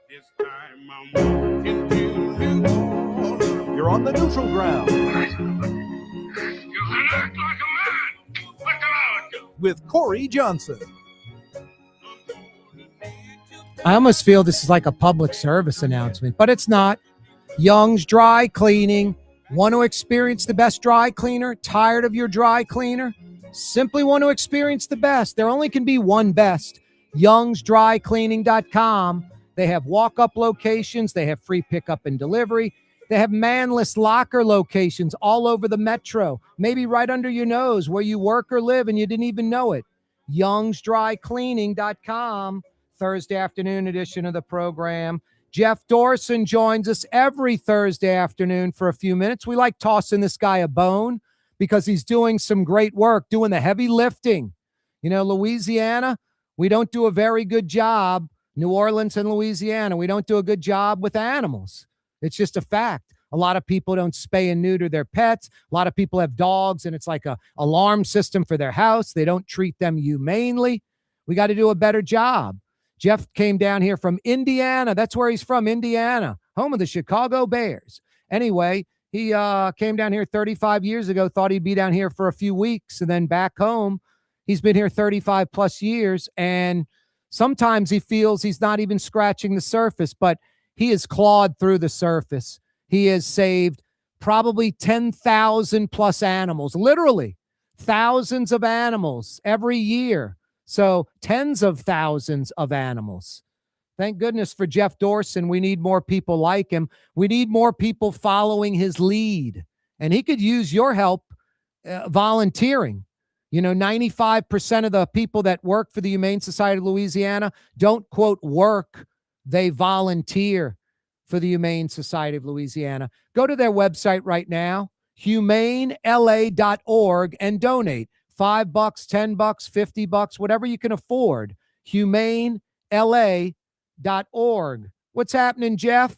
This time I'm walking to New Orleans. You're on the neutral ground. You act like a man. What can I do? With Corey Johnson. I almost feel this is like a public service announcement, but it's not. Young's Dry Cleaning. Want to experience the best dry cleaner? Tired of your dry cleaner? Simply want to experience the best. There only can be one best. youngsdrycleaning.com. They have walk-up locations. They have free pickup and delivery. They have manless locker locations all over the metro, maybe right under your nose where you work or live and you didn't even know it. youngsdrycleaning.com. Thursday afternoon edition of the program. Jeff Dorson joins us every Thursday afternoon for a few minutes. We like tossing this guy a bone because he's doing some great work, doing the heavy lifting. You know, Louisiana, we don't do a very good job. New Orleans and Louisiana, we don't do a good job with animals. It's just a fact. A lot of people don't spay and neuter their pets. A lot of people have dogs, and it's like a alarm system for their house. They don't treat them humanely. We got to do a better job. Jeff came down here from Indiana. That's where he's from, Indiana. home of the Chicago Bears. Anyway, he came down here 35 years ago, thought he'd be down here for a few weeks, and then back home. He's been here 35 plus years, and sometimes he feels he's not even scratching the surface, but he has clawed through the surface. He has saved probably 10,000 plus animals, literally thousands of animals every year. So tens of thousands of animals. Thank goodness for Jeff Dorson. We need more people like him. We need more people following his lead. And he could use your help volunteering. 95% of the people that work for the Humane Society of Louisiana don't, quote, work. They volunteer for the Humane Society of Louisiana. Go to their website right now, humanela.org, and donate $5, $10, $50, whatever you can afford. humanela.org. What's happening, Jeff?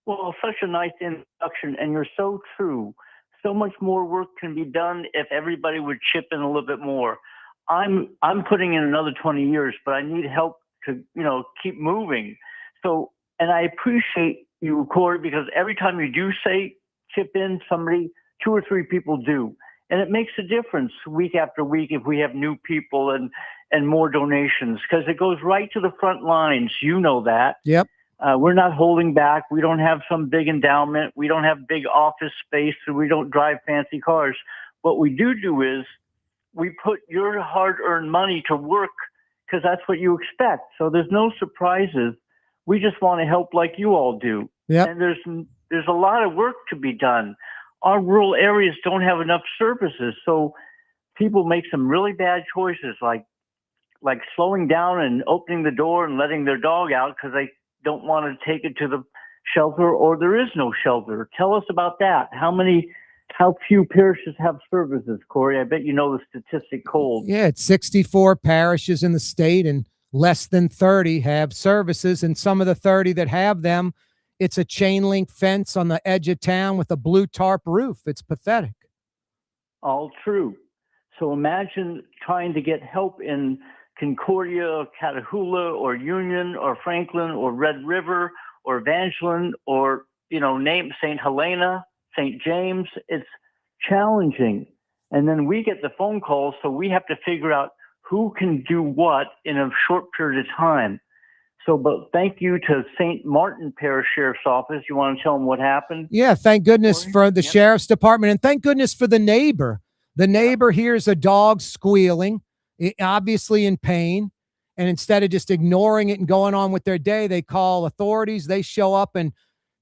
Well, such a nice introduction, and you're so true. So much more work can be done if everybody would chip in a little bit more. I'm putting in another 20 years, but I need help to, keep moving. So, and I appreciate you, Corey, because every time you do say chip in, somebody, 2 or 3 people do. And it makes a difference week after week if we have new people and more donations, because it goes right to the front lines. You know that. Yep. We're not holding back. We don't have some big endowment. We don't have big office space. So we don't drive fancy cars. What we do is we put your hard-earned money to work because that's what you expect. So there's no surprises. We just want to help like you all do. Yep. And there's a lot of work to be done. Our rural areas don't have enough services. So people make some really bad choices, like slowing down and opening the door and letting their dog out because they don't want to take it to the shelter, or there is no shelter. Tell us about that. How few parishes have services, Corey? I bet you know the statistic cold. Yeah, it's 64 parishes in the state, and less than 30 have services. And some of the 30 that have them, it's a chain link fence on the edge of town with a blue tarp roof. It's pathetic. All true. So imagine trying to get help in Concordia, or Catahoula, or Union, or Franklin, or Red River, or Evangeline, or, name St. Helena, St. James. It's challenging. And then we get the phone calls, so we have to figure out who can do what in a short period of time. So, but thank you to St. Martin Parish Sheriff's Office. You want to tell them what happened? Yeah, thank goodness for the Sheriff's Department, and thank goodness for the neighbor. The neighbor hears a dog squealing, obviously in pain, and instead of just ignoring it and going on with their day, they call authorities. They show up, and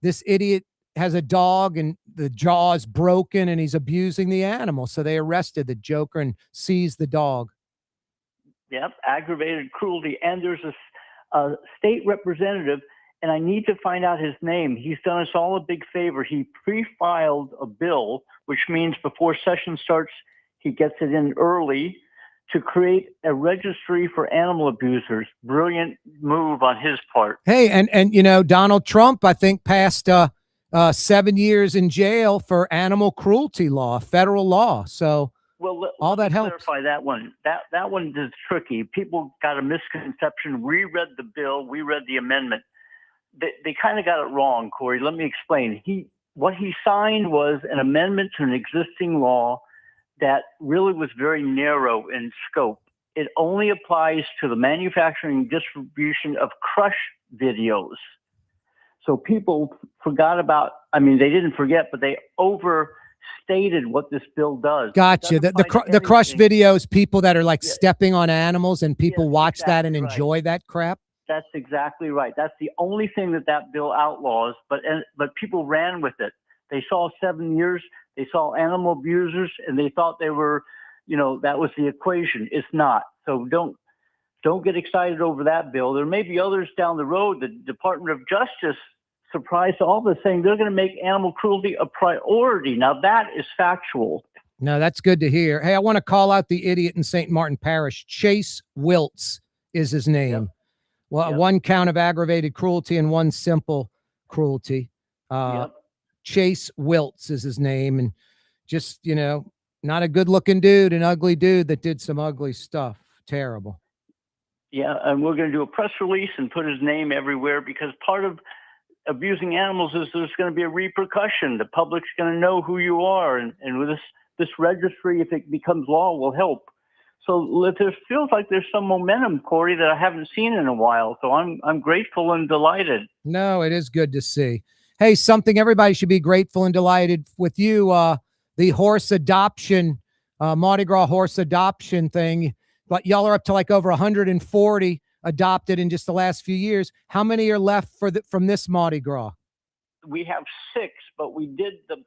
this idiot has a dog, and the jaw is broken, and he's abusing the animal. So they arrested the joker and seized the dog. Yep, aggravated cruelty. And there's a state representative, and I need to find out his name. He's done us all a big favor. He pre-filed a bill, which means before session starts, he gets it in early, to create a registry for animal abusers. Brilliant move on his part. Hey, and Donald Trump, I think, passed 7 years in jail for animal cruelty law, federal law. So all that helps. Clarify that one. That one is tricky. People got a misconception. We read the bill. We read the amendment. They kind of got it wrong, Corey. Let me explain. What he signed was an amendment to an existing law that really was very narrow in scope. It only applies to the manufacturing and distribution of crush videos. So people forgot about, they didn't forget, but they overstated what this bill does. Gotcha. The crush videos, people that are stepping on animals, and people watch that and enjoy that crap. That's exactly right. That's the only thing that bill outlaws, but people ran with it. They saw 7 years. They saw animal abusers, and they thought they were, that was the equation. It's not. So don't get excited over that bill. There may be others down the road. The Department of Justice, surprised all this, saying they're going to make animal cruelty a priority. Now that is factual. No, that's good to hear. Hey, I want to call out the idiot in St. Martin Parish. Chase Wiltz is his name. Yep. Well, one count of aggravated cruelty and one simple cruelty. Chase Wiltz is his name, and just, not a good looking dude, an ugly dude that did some ugly stuff. Terrible. Yeah. And we're going to do a press release and put his name everywhere, because part of abusing animals is there's going to be a repercussion. The public's going to know who you are, and with this registry, if it becomes law, will help. So there feels like there's some momentum, Corey, that I haven't seen in a while. So I'm grateful and delighted. No, it is good to see. Hey, something everybody should be grateful and delighted with you. The horse adoption, Mardi Gras horse adoption thing. But y'all are up to like over 140 adopted in just the last few years. How many are left from this Mardi Gras? We have 6, but we did the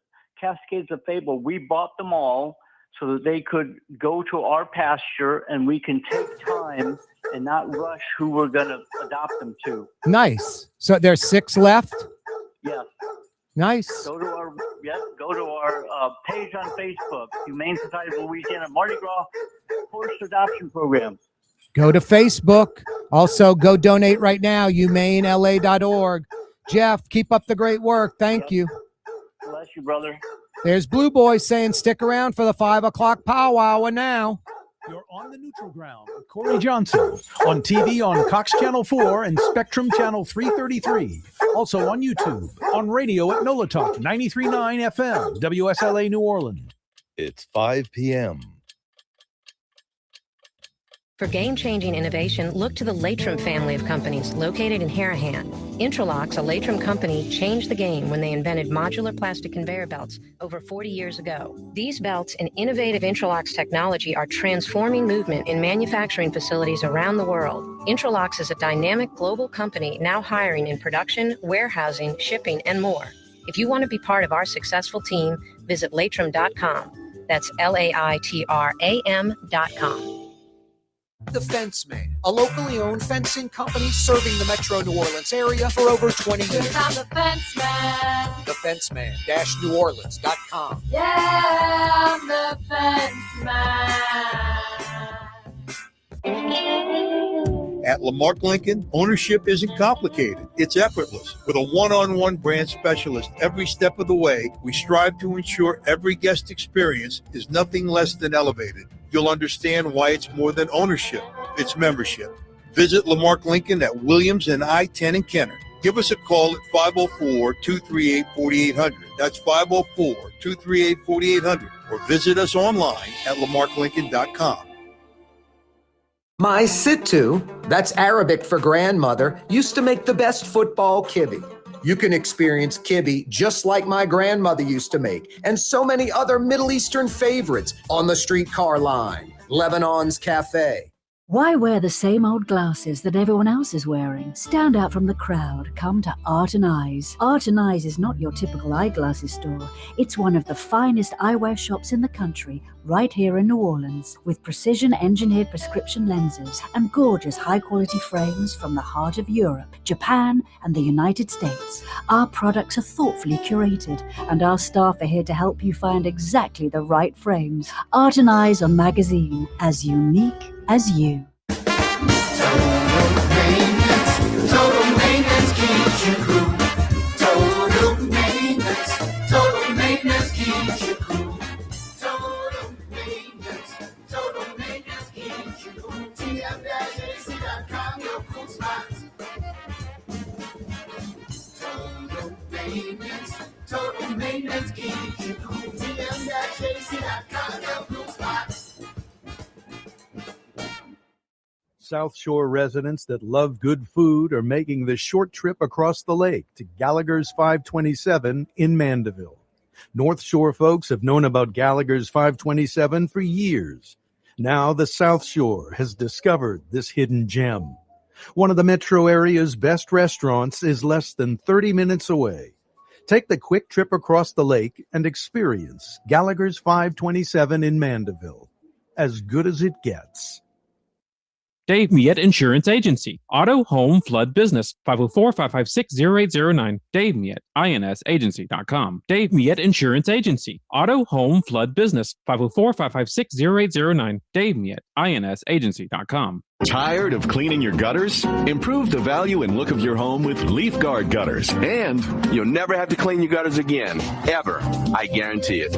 Cascades of Fable. We bought them all so that they could go to our pasture and we can take time and not rush who we're going to adopt them to. Nice. So there's 6 left? Yes. Nice. Go to our page on Facebook, Humane Society of Louisiana Mardi Gras Horse Adoption Program. Go to Facebook. Also, go donate right now, humanela.org. Jeff, keep up the great work. Thank you. Bless you, brother. There's Blue Boy saying stick around for the 5 o'clock powwow now. You're on the neutral ground with Corey Johnson on TV on Cox Channel 4 and Spectrum Channel 333. Also on YouTube, on radio at NOLA Talk 93.9 FM, WSLA New Orleans. It's 5 p.m. For game-changing innovation, look to the Latrim family of companies located in Harahan. Intralox, a Latrim company, changed the game when they invented modular plastic conveyor belts over 40 years ago. These belts and innovative Intralox technology are transforming movement in manufacturing facilities around the world. Intralox is a dynamic global company now hiring in production, warehousing, shipping, and more. If you want to be part of our successful team, visit Latrim.com. That's LAITRAM.com. The Fence Man, a locally owned fencing company serving the metro New Orleans area for over 20 years. I'm the fence man. TheFenceman-NewOrleans.com. Yeah, I'm the fence man. At Lamarck Lincoln, ownership isn't complicated. It's effortless. With a one-on-one brand specialist every step of the way, we strive to ensure every guest experience is nothing less than elevated. You'll understand why it's more than ownership, it's membership. Visit Lamarck Lincoln at Williams and I-10 in Kenner. Give us a call at 504-238-4800. That's 504-238-4800. Or visit us online at lamarcklincoln.com. My Sittu, that's Arabic for grandmother, used to make the best football kibbe. You can experience kibbe just like my grandmother used to make, and so many other Middle Eastern favorites on the streetcar line, Lebanon's Cafe. Why wear the same old glasses that everyone else is wearing? Stand out from the crowd. Come to Art and Eyes. Art and Eyes is not your typical eyeglasses store. It's one of the finest eyewear shops in the country, right here in New Orleans, with precision-engineered prescription lenses and gorgeous high-quality frames from the heart of Europe, Japan, and the United States. Our products are thoughtfully curated, and our staff are here to help you find exactly the right frames. Art and Eyes on Magazine, as unique as you. Total maintenance keeps you cool. Total maintenance keeps you cool. Total maintenance keeps you cool. TM-AC.com, your cool spots. Total maintenance keeps you cool. TM-AC.com, your cool spots. South Shore residents that love good food are making the short trip across the lake to Gallagher's 527 in Mandeville. North Shore folks have known about Gallagher's 527 for years. Now the South Shore has discovered this hidden gem. One of the metro area's best restaurants is less than 30 minutes away. Take the quick trip across the lake and experience Gallagher's 527 in Mandeville. As good as it gets. Dave Miet Insurance Agency. Auto, home, flood, business. 504-556-0809. Dave Miet, INSagency.com. Dave Miet Insurance Agency. Auto, home, flood, business. 504-556-0809. Dave Miet, INSagency.com. Tired of cleaning your gutters? Improve the value and look of your home with Leaf Guard gutters. And you'll never have to clean your gutters again. Ever. I guarantee it.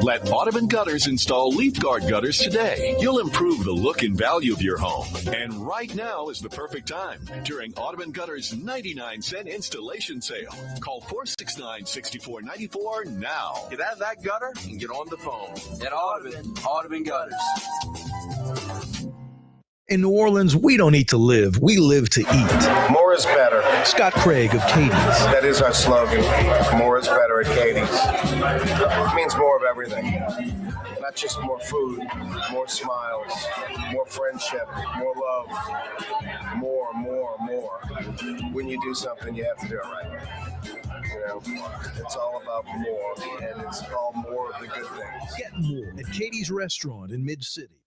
Let Audubon Gutters install Leaf Guard gutters today. You'll improve the look and value of your home. And right now is the perfect time during Audubon Gutters 99-cent installation sale. Call 469-6494 now. Get out of that gutter and get on the phone. At Audubon Gutters. In New Orleans, we don't eat to live. We live to eat. More is better. Scott Craig of Katie's. That is our slogan. More is better at Katie's. It means more of everything. Not just more food, more smiles, more friendship, more love, more. When you do something, you have to do it right. You know, it's all about more, and it's all more of the good things. Get more at Katie's Restaurant in Mid-City.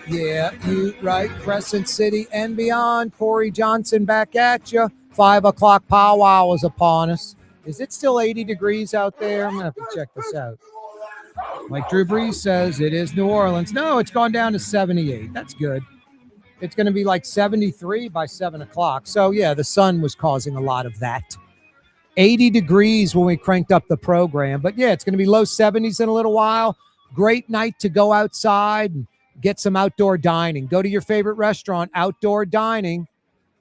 Yeah, you right. Crescent City and beyond. Corey Johnson back at you. 5 o'clock powwow is upon us. Is it still 80 degrees out there? I'm going to have to check this out. Like Drew Brees says, it is New Orleans. No, it's gone down to 78. That's good. It's going to be like 73 by 7 o'clock. So, yeah, the sun was causing a lot of that. 80 degrees when we cranked up the program. But, yeah, it's going to be low 70s in a little while. Great night to go outside and get some outdoor dining. Go to your favorite restaurant, outdoor dining.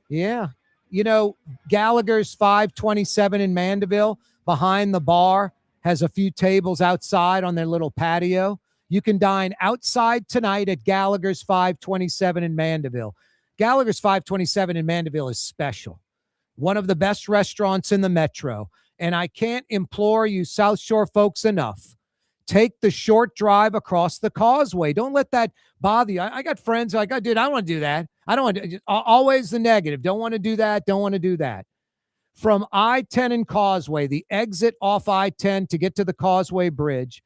Yeah. You know, Gallagher's 527 in Mandeville, behind the bar, has a few tables outside on their little patio. You can dine outside tonight at Gallagher's 527 in Mandeville. Gallagher's 527 in Mandeville is special. One of the best restaurants in the metro. And I can't implore you South Shore folks enough. Take the short drive across the causeway. Don't let that bother you. I got friends like, dude, I don't want to do that. I don't want to. Always the negative. Don't want to do that. Don't want to do that. From I-10 and Causeway, the exit off I-10 to get to the Causeway Bridge,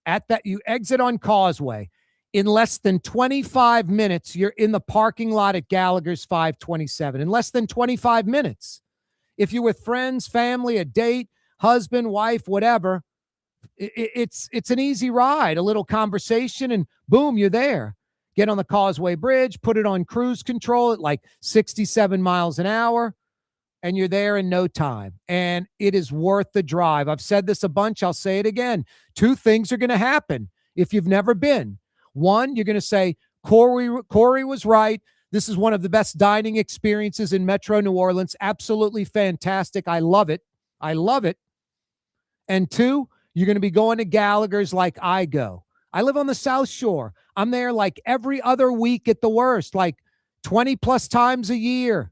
at that you exit on Causeway. In less than 25 minutes, you're in the parking lot at Gallagher's 527. In less than 25 minutes. If you're with friends, family, a date, husband, wife, whatever, it's an easy ride, a little conversation, and boom, you're there. Get on the Causeway Bridge, put it on cruise control at like 67 miles an hour, and you're there in no time. And it is worth the drive. I've said this a bunch. I'll say it again. 2 things are going to happen if you've never been. One, you're going to say, Corey was right. This is one of the best dining experiences in Metro New Orleans. Absolutely fantastic. I love it. I love it. And 2, you're going to be going to Gallagher's like I go. I live on the South Shore. I'm there like every other week at the worst, like 20 plus times a year,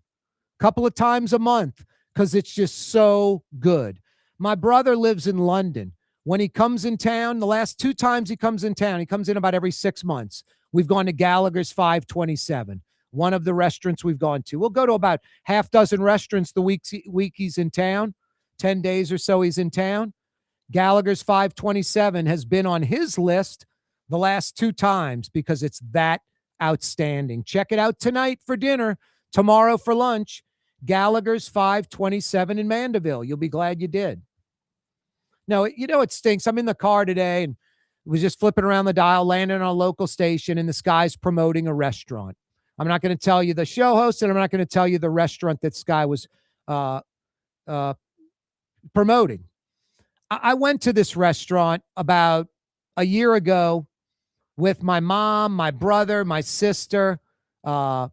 couple of times a month, because it's just so good. My brother lives in London. When he comes in town, the last 2 times he comes in town, he comes in about every 6 months. We've gone to Gallagher's 527, one of the restaurants we've gone to. We'll go to about half dozen restaurants the week he's in town, 10 days or so he's in town. Gallagher's 527 has been on his list the last 2 times because it's that outstanding. Check it out tonight for dinner, tomorrow for lunch. Gallagher's 527 in Mandeville. You'll be glad you did. No, you know, it stinks. I'm in the car today and was just flipping around the dial, landing on a local station, and this guy's promoting a restaurant. I'm not going to tell you the show host, and I'm not going to tell you the restaurant that this guy was promoting. I went to this restaurant about a year ago with my mom, my brother, my sister. I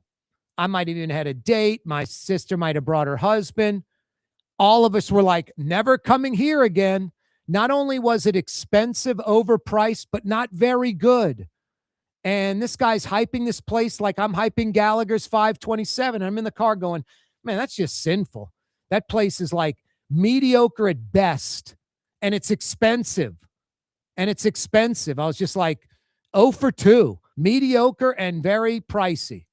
might have even had a date. My sister might have brought her husband. All of us were like, never coming here again. Not only was it expensive, overpriced, but not very good. And this guy's hyping this place like I'm hyping Gallagher's 527. I'm in the car going, man, that's just sinful. That place is like mediocre at best. And it's expensive. I was just like 0 for 2, mediocre and very pricey.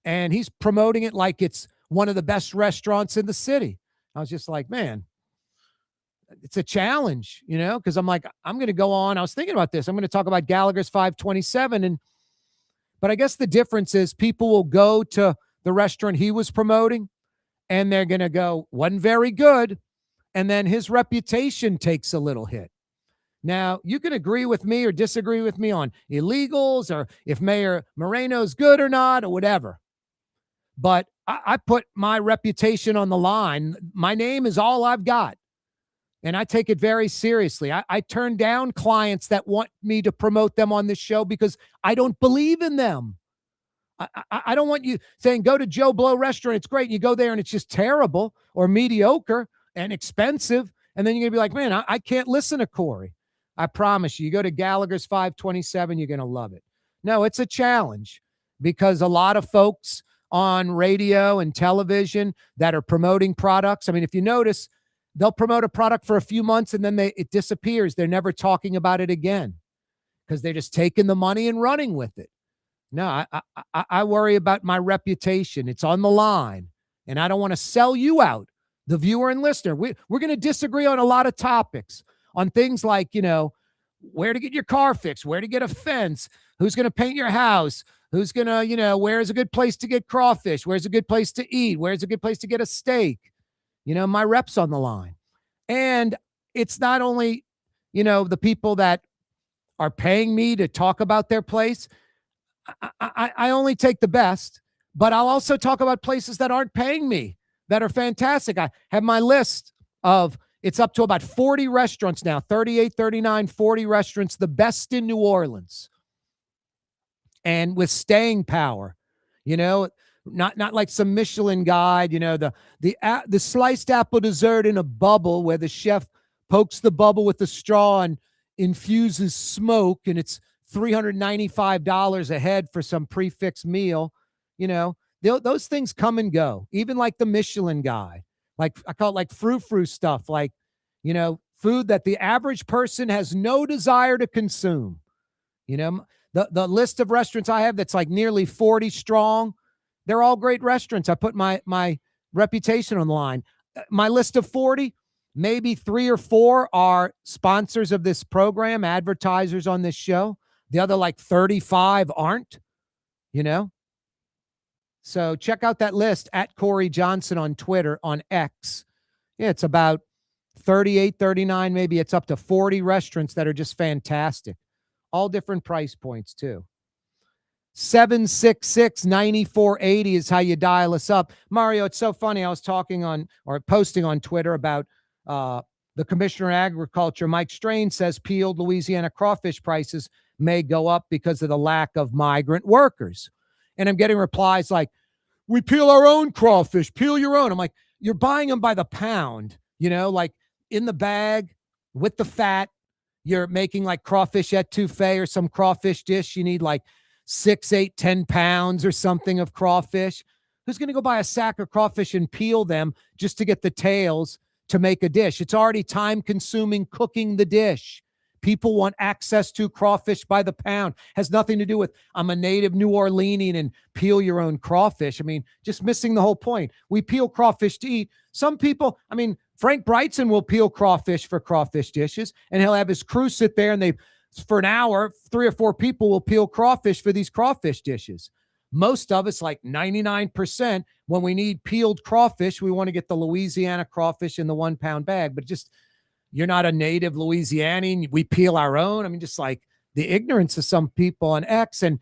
And he's promoting it like it's one of the best restaurants in the city. I was just like, man, it's a challenge, because I'm like, I'm going to go on. I was thinking about this. I'm going to talk about Gallagher's 527. But I guess the difference is people will go to the restaurant he was promoting and they're going to go, wasn't very good. And then his reputation takes a little hit. Now, you can agree with me or disagree with me on illegals or if Mayor Moreno's good or not or whatever. But I put my reputation on the line. My name is all I've got. And I take it very seriously. I turn down clients that want me to promote them on this show because I don't believe in them. I don't want you saying, go to Joe Blow restaurant. It's great. And you go there and it's just terrible or mediocre and expensive. And then you're going to be like, man, I can't listen to Corey. I promise you, you go to Gallagher's 527, you're going to love it. No, it's a challenge because a lot of folks on radio and television that are promoting products. I mean, if you notice, they'll promote a product for a few months and then it disappears. They're never talking about it again because they're just taking the money and running with it. No, I worry about my reputation. It's on the line, and I don't want to sell you out, the viewer and listener. We're going to disagree on a lot of topics, on things like, where to get your car fixed, where to get a fence, who's going to paint your house, who's going to, where's a good place to get crawfish, where's a good place to eat, where's a good place to get a steak. My rep's on the line. And it's not only, the people that are paying me to talk about their place. I only take the best, but I'll also talk about places that aren't paying me that are fantastic. I have my list of, it's up to about 40 restaurants now, 38, 39, 40 restaurants, the best in New Orleans. And with staying power, not like some Michelin guide, the sliced apple dessert in a bubble where the chef pokes the bubble with a straw and infuses smoke, and it's $395 a head for some prefix meal. Those things come and go, even like the Michelin guide. Like I call it like frou-frou stuff, like, food that the average person has no desire to consume. The list of restaurants I have that's like nearly 40 strong, they're all great restaurants. I put my reputation on the line. My list of 40, maybe 3 or 4 are sponsors of this program, advertisers on this show. The other like 35 aren't, So check out that list at Corey Johnson on Twitter, on X. Yeah, it's about 38, 39, maybe it's up to 40 restaurants that are just fantastic. All different price points too. 766-9480 is how you dial us up. Mario, it's so funny. I was posting on Twitter about the Commissioner of Agriculture. Mike Strain says peeled Louisiana crawfish prices may go up because of the lack of migrant workers. And I'm getting replies like, we peel our own crawfish, peel your own. I'm like, you're buying them by the pound, like in the bag with the fat. You're making like crawfish etouffee or some crawfish dish. You need like 6, 8, 10 pounds or something of crawfish. Who's going to go buy a sack of crawfish and peel them just to get the tails to make a dish? It's already time consuming cooking the dish. People want access to crawfish by the pound. Has nothing to do with I'm a native New Orleanian and peel your own crawfish. I mean, just missing the whole point. We peel crawfish to eat. Some people, Frank Brightson will peel crawfish for crawfish dishes, and he'll have his crew sit there and for an hour, 3 or 4 people will peel crawfish for these crawfish dishes. Most of us, like 99%, when we need peeled crawfish, we want to get the Louisiana crawfish in the 1 pound bag, but you're not a native Louisianian. We peel our own. Just like the ignorance of some people on X and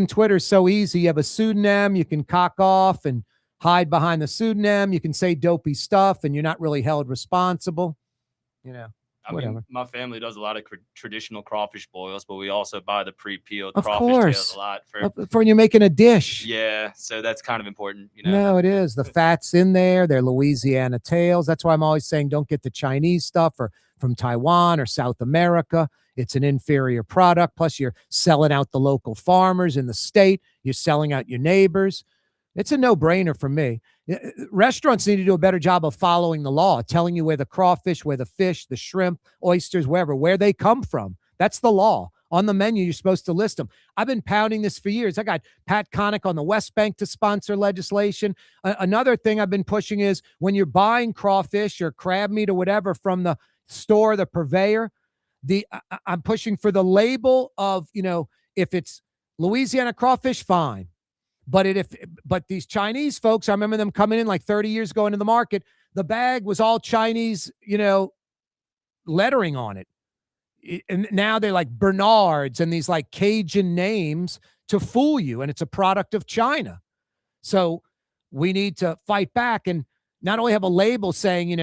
Twitter is so easy. You have a pseudonym. You can cock off and hide behind the pseudonym. You can say dopey stuff and you're not really held responsible. My family does a lot of traditional crawfish boils, but we also buy the pre-peeled of crawfish course. tails a lot for when you're making a dish. Yeah, so that's kind of important. No, it is. The fat's in there. They're Louisiana tails. That's why I'm always saying don't get the Chinese stuff or from Taiwan or South America. It's an inferior product. Plus, you're selling out the local farmers in the state. You're selling out your neighbors. It's a no-brainer for me. Restaurants need to do a better job of following the law, telling you where the crawfish, where the fish, the shrimp, oysters, where they come from. That's the law. On the menu, you're supposed to list them. I've been pounding this for years. I got Pat Connick on the West Bank to sponsor legislation. Another thing I've been pushing is when you're buying crawfish or crab meat or whatever from the store, the purveyor. I'm pushing for the label of, if it's Louisiana crawfish, fine. But but these Chinese folks, I remember them coming in like 30 years ago into the market. The bag was all Chinese, lettering on it. And now they're like Bernards and these like Cajun names to fool you. And it's a product of China. So we need to fight back and not only have a label saying,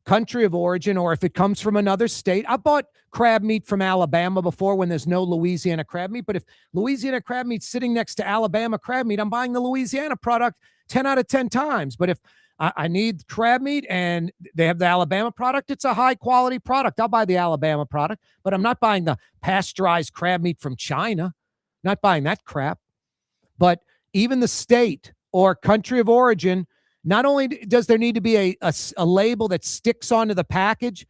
country of origin, or if it comes from another state. I bought crab meat from Alabama before when there's no Louisiana crab meat. But if Louisiana crab meat's sitting next to Alabama crab meat, I'm buying the Louisiana product 10 out of 10 times. But if I need crab meat and they have the Alabama product, it's a high quality product. I'll buy the Alabama product, but I'm not buying the pasteurized crab meat from China. Not buying that crap. But even the state or country of origin, not only does there need to be a label that sticks onto the package,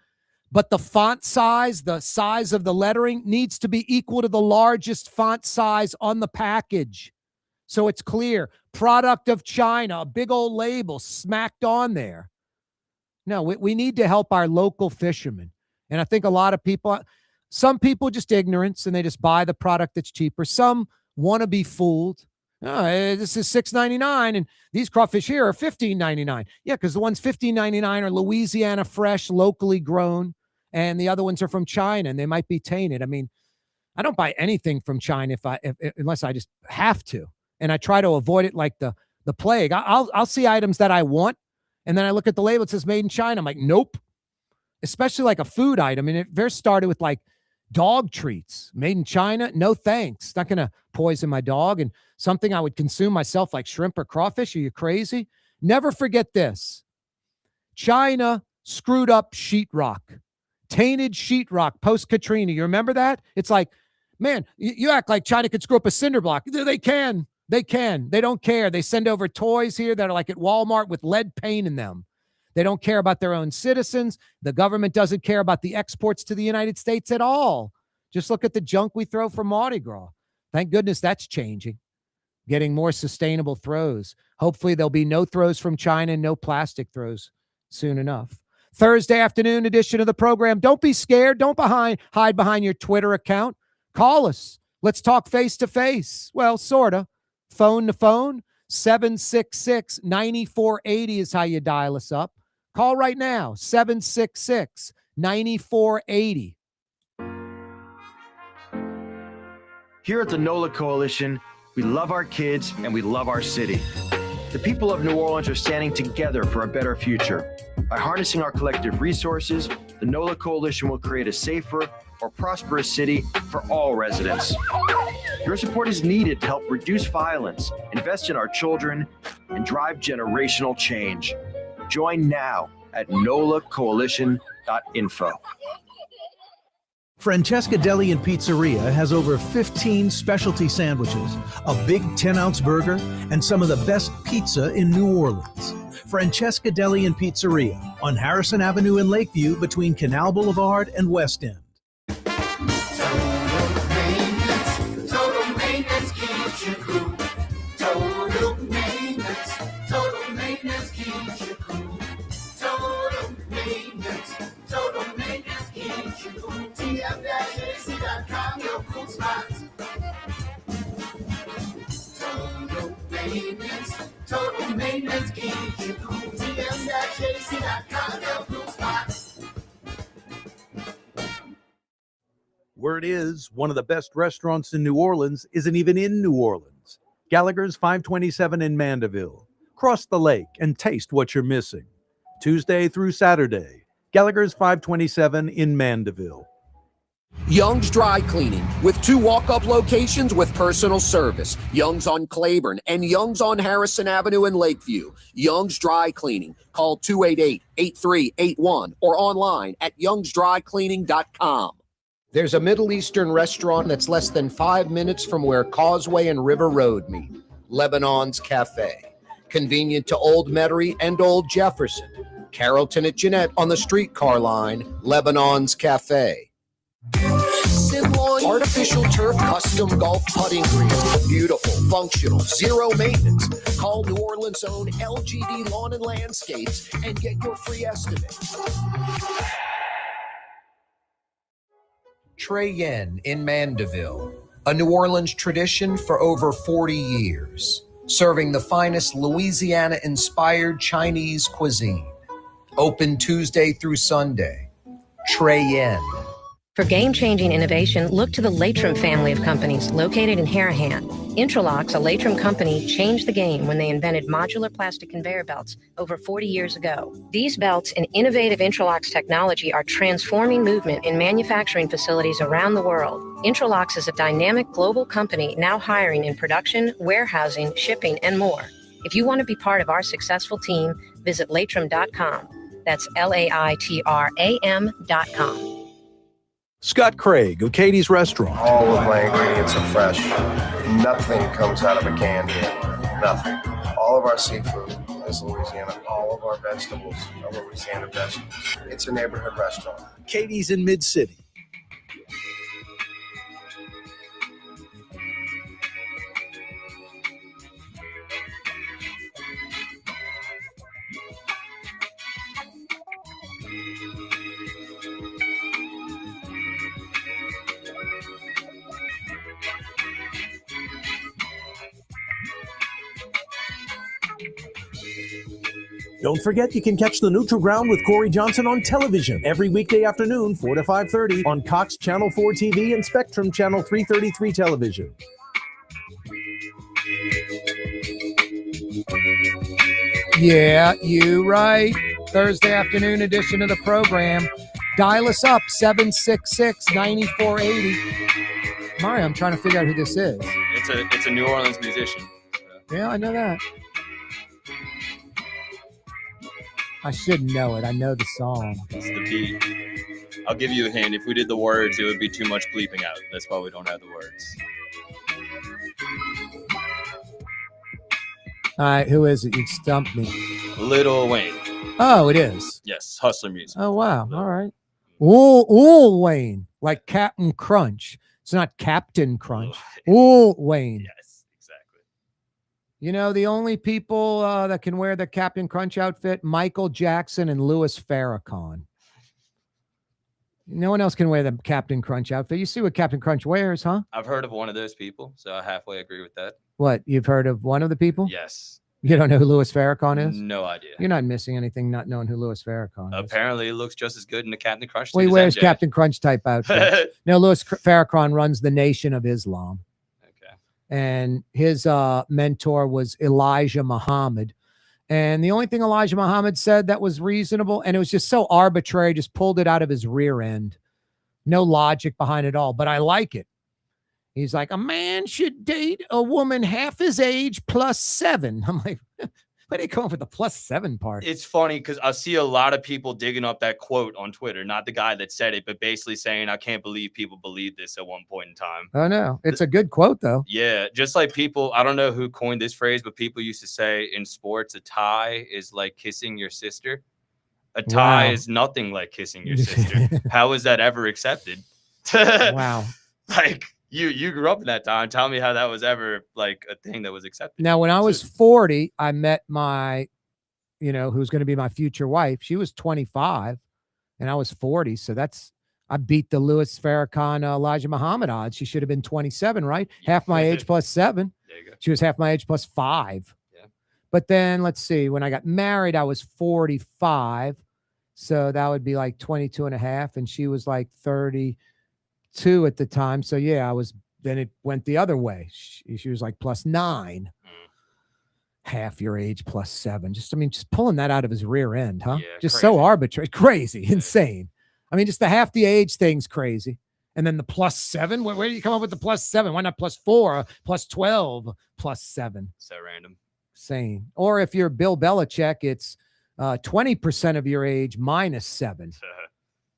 but the font size, the size of the lettering needs to be equal to the largest font size on the package. So it's clear. Product of China, a big old label smacked on there. No, we need to help our local fishermen. And I think a lot of people, some people just ignorance and they just buy the product that's cheaper. Some want to be fooled. Oh, this is $6.99 and these crawfish here are $15.99. Yeah, because the ones $15.99 are Louisiana fresh, locally grown, and the other ones are from China and they might be tainted. I mean, I don't buy anything from China unless I just have to. And I try to avoid it like the plague. I'll see items that I want, and then I look at the label, it says made in China. I'm like, nope. Especially like a food item. And it first started with like dog treats made in China. No thanks. Not going to poison my dog. And something I would consume myself like shrimp or crawfish. Are you crazy? Never forget this. China screwed up sheetrock. Tainted sheetrock post-Katrina. You remember that? It's like, man, you act like China could screw up a cinder block. They can. They can. They don't care. They send over toys here that are like at Walmart with lead paint in them. They don't care about their own citizens. The government doesn't care about the exports to the United States at all. Just look at the junk we throw for Mardi Gras. Thank goodness that's changing. Getting more sustainable throws. Hopefully there'll be no throws from China and no plastic throws soon enough. Thursday afternoon edition of the program. Don't be scared. Don't hide behind your Twitter account. Call us. Let's talk face-to-face. Well, sort of. Phone to phone. 766-9480 is how you dial us up. Call right now. 766-9480. Here at the NOLA Coalition, we love our kids and we love our city. The people of New Orleans are standing together for a better future. By harnessing our collective resources, the NOLA Coalition will create a safer, more prosperous city for all residents. Your support is needed to help reduce violence, invest in our children, and drive generational change. Join now at nolacoalition.info. Francesca Deli and Pizzeria has over 15 specialty sandwiches, a big 10-ounce burger, and some of the best pizza in New Orleans. Francesca Deli and Pizzeria on Harrison Avenue in Lakeview between Canal Boulevard and West End. Total maintenance keeps you cool. TM-JC.com, your cool spots. Word is, one of the best restaurants in New Orleans isn't even in New Orleans. Gallagher's 527 in Mandeville. Cross the lake and taste what you're missing. Tuesday through Saturday, Gallagher's 527 in Mandeville. Young's Dry Cleaning, with 2 walk-up locations with personal service. Young's on Claiborne and Young's on Harrison Avenue in Lakeview. Young's Dry Cleaning. Call 288-8381 or online at youngsdrycleaning.com. There's a Middle Eastern restaurant that's less than 5 minutes from where Causeway and River Road meet. Lebanon's Cafe. Convenient to Old Metairie and Old Jefferson. Carrollton at Jeanette on the streetcar line. Lebanon's Cafe. Artificial turf custom golf putting greens. Beautiful, functional, zero maintenance. Call New Orleans' own LGD Lawn and Landscapes and get your free estimate. Trey Yen in Mandeville, a New Orleans tradition for over 40 years, serving the finest Louisiana-inspired Chinese cuisine. Open Tuesday through Sunday. Trey Yen. For game-changing innovation, look to the Latrim family of companies located in Harahan. Intralocks, a Latrim company, changed the game when they invented modular plastic conveyor belts over 40 years ago. These belts and innovative Intralocks technology are transforming movement in manufacturing facilities around the world. Intralocks is a dynamic global company now hiring in production, warehousing, shipping, and more. If you want to be part of our successful team, visit latrim.com. That's LAITRAM.com. Scott Craig of Katie's Restaurant. All of my ingredients are fresh. Nothing comes out of a can here. Nothing. All of our seafood is Louisiana. All of our vegetables are Louisiana vegetables. It's a neighborhood restaurant. Katie's in Mid-City. Don't forget you can catch the Neutral Ground with Corey Johnson on television every weekday afternoon, 4 to 5:30 on Cox Channel 4 TV and Spectrum Channel 333 television. Yeah, you right. Thursday afternoon edition of the program. Dial us up, 766-9480. Mario, I'm trying to figure out who this is. It's a New Orleans musician. Yeah, I know that. I should know it. I know the song. It's the beat. I'll give you a hint. If we did the words, it would be too much bleeping out. That's why we don't have the words. All right, who is it? You stumped me. Lil Wayne. Oh, it is. Yes, hustler music. Oh, wow. All right. Ooh, Wayne. Like Captain Crunch. It's not Captain Crunch. Ooh, Wayne. Yes, exactly. You know, the only people that can wear the Captain Crunch outfit, Michael Jackson and Louis Farrakhan. No one else can wear the Captain Crunch outfit. You see what Captain Crunch wears, huh? I've heard of one of those people, so I halfway agree with that. What, you've heard of one of the people? Yes. You don't know who Louis Farrakhan is? No idea. You're not missing anything not knowing who Louis Farrakhan is. Apparently, it looks just as good in the Captain Crunch. Well, he wears Captain Crunch type outfits. No, Louis Farrakhan runs the Nation of Islam. Okay. And his mentor was Elijah Muhammad. And the only thing Elijah Muhammad said that was reasonable, and it was just so arbitrary, just pulled it out of his rear end. No logic behind it all, but I like it. He's like, a man should date a woman half his age plus 7. I'm like, where do you come up with the plus 7 part? It's funny because I see a lot of people digging up that quote on Twitter. Not the guy that said it, but basically saying, I can't believe people believe this at one point in time. Oh, no. It's a good quote, though. Yeah. Just like people, I don't know who coined this phrase, but people used to say in sports, a tie is like kissing your sister. A tie is nothing like kissing your sister. How is that ever accepted? Wow. Like, you grew up in that time. Tell me how that was ever like a thing that was accepted. Now, when I was 40, I met my, who's going to be my future wife. She was 25 and I was 40. So I beat the Louis Farrakhan, Elijah Muhammad odds. She should have been 27, right? Half my age plus 7. There you go. She was half my age plus 5. Yeah. But then let's see, when I got married, I was 45. So that would be like 22 and a half. And she was like 32 at the time. So yeah, then it went the other way. She was like plus 9, half your age plus 7. Just pulling that out of his rear end, huh? Yeah, just crazy. So arbitrary, crazy, insane. I mean, just the half the age thing's crazy. And then the plus 7, where do you come up with the plus 7? Why not plus 4, plus 12, plus 7? So random. Insane. Or if you're Bill Belichick, it's 20% of your age minus 7.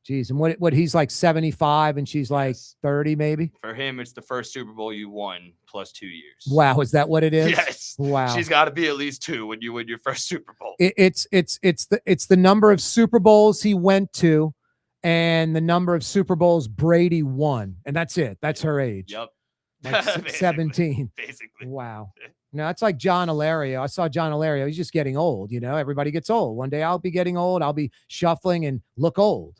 Jeez, and what he's like 75 and she's like 30 maybe? For him, it's the first Super Bowl you won plus 2 years. Wow, is that what it is? Yes. Wow. She's got to be at least 2 when you win your first Super Bowl. It's the number of Super Bowls he went to and the number of Super Bowls Brady won. And that's it. That's her age. Yep. Like 17. Basically. Wow. No, it's like John Alario. I saw John Alario. He's just getting old. Everybody gets old. One day I'll be getting old. I'll be shuffling and look old.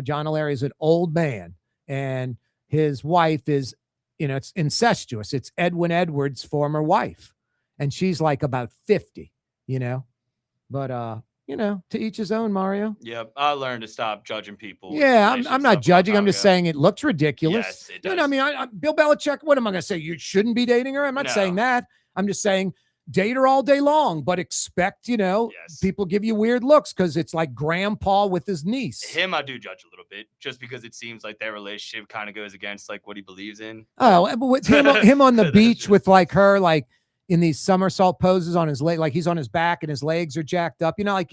John Alario is an old man and his wife is, it's incestuous. It's Edwin Edwards' former wife, and she's like about 50, but to each his own, Mario. Yep, I learned to stop judging people. Yeah, I'm not judging. I'm just saying it looks ridiculous. Yes, it No, does. I mean, Bill Belichick, what am I going to say? You shouldn't be dating her? I'm not saying that. I'm just saying date her all day long, but expect, people give you weird looks because it's like grandpa with his niece. Him, I do judge a little bit, just because it seems like their relationship kind of goes against like what he believes in. Oh, but with him on the beach with like her, like in these somersault poses on his leg, like he's on his back and his legs are jacked up. Like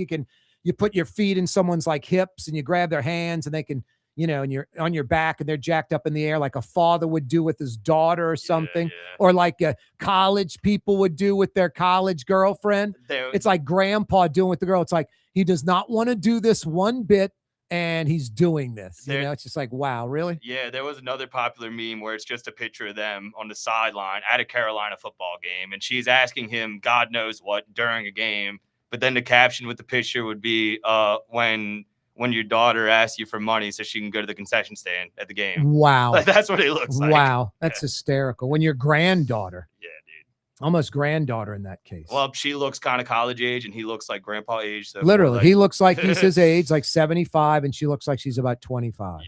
you put your feet in someone's like hips and you grab their hands and they can, and you're on your back and they're jacked up in the air like a father would do with his daughter or something, or like college people would do with their college girlfriend. It's like grandpa doing with the girl. It's like he does not want to do this one bit and he's doing this. It's just like, wow, really? Yeah, there was another popular meme where it's just a picture of them on the sideline at a Carolina football game, and she's asking him God knows what during a game, but then the caption with the picture would be when your daughter asks you for money so she can go to the concession stand at the game. Wow. Like, that's what it looks like. Wow. That's hysterical. When your granddaughter. Yeah, dude. Almost granddaughter in that case. Well, she looks kind of college age and he looks like grandpa age. So literally, like... he looks like he's his age, like 75, and she looks like she's about 25. Yeah.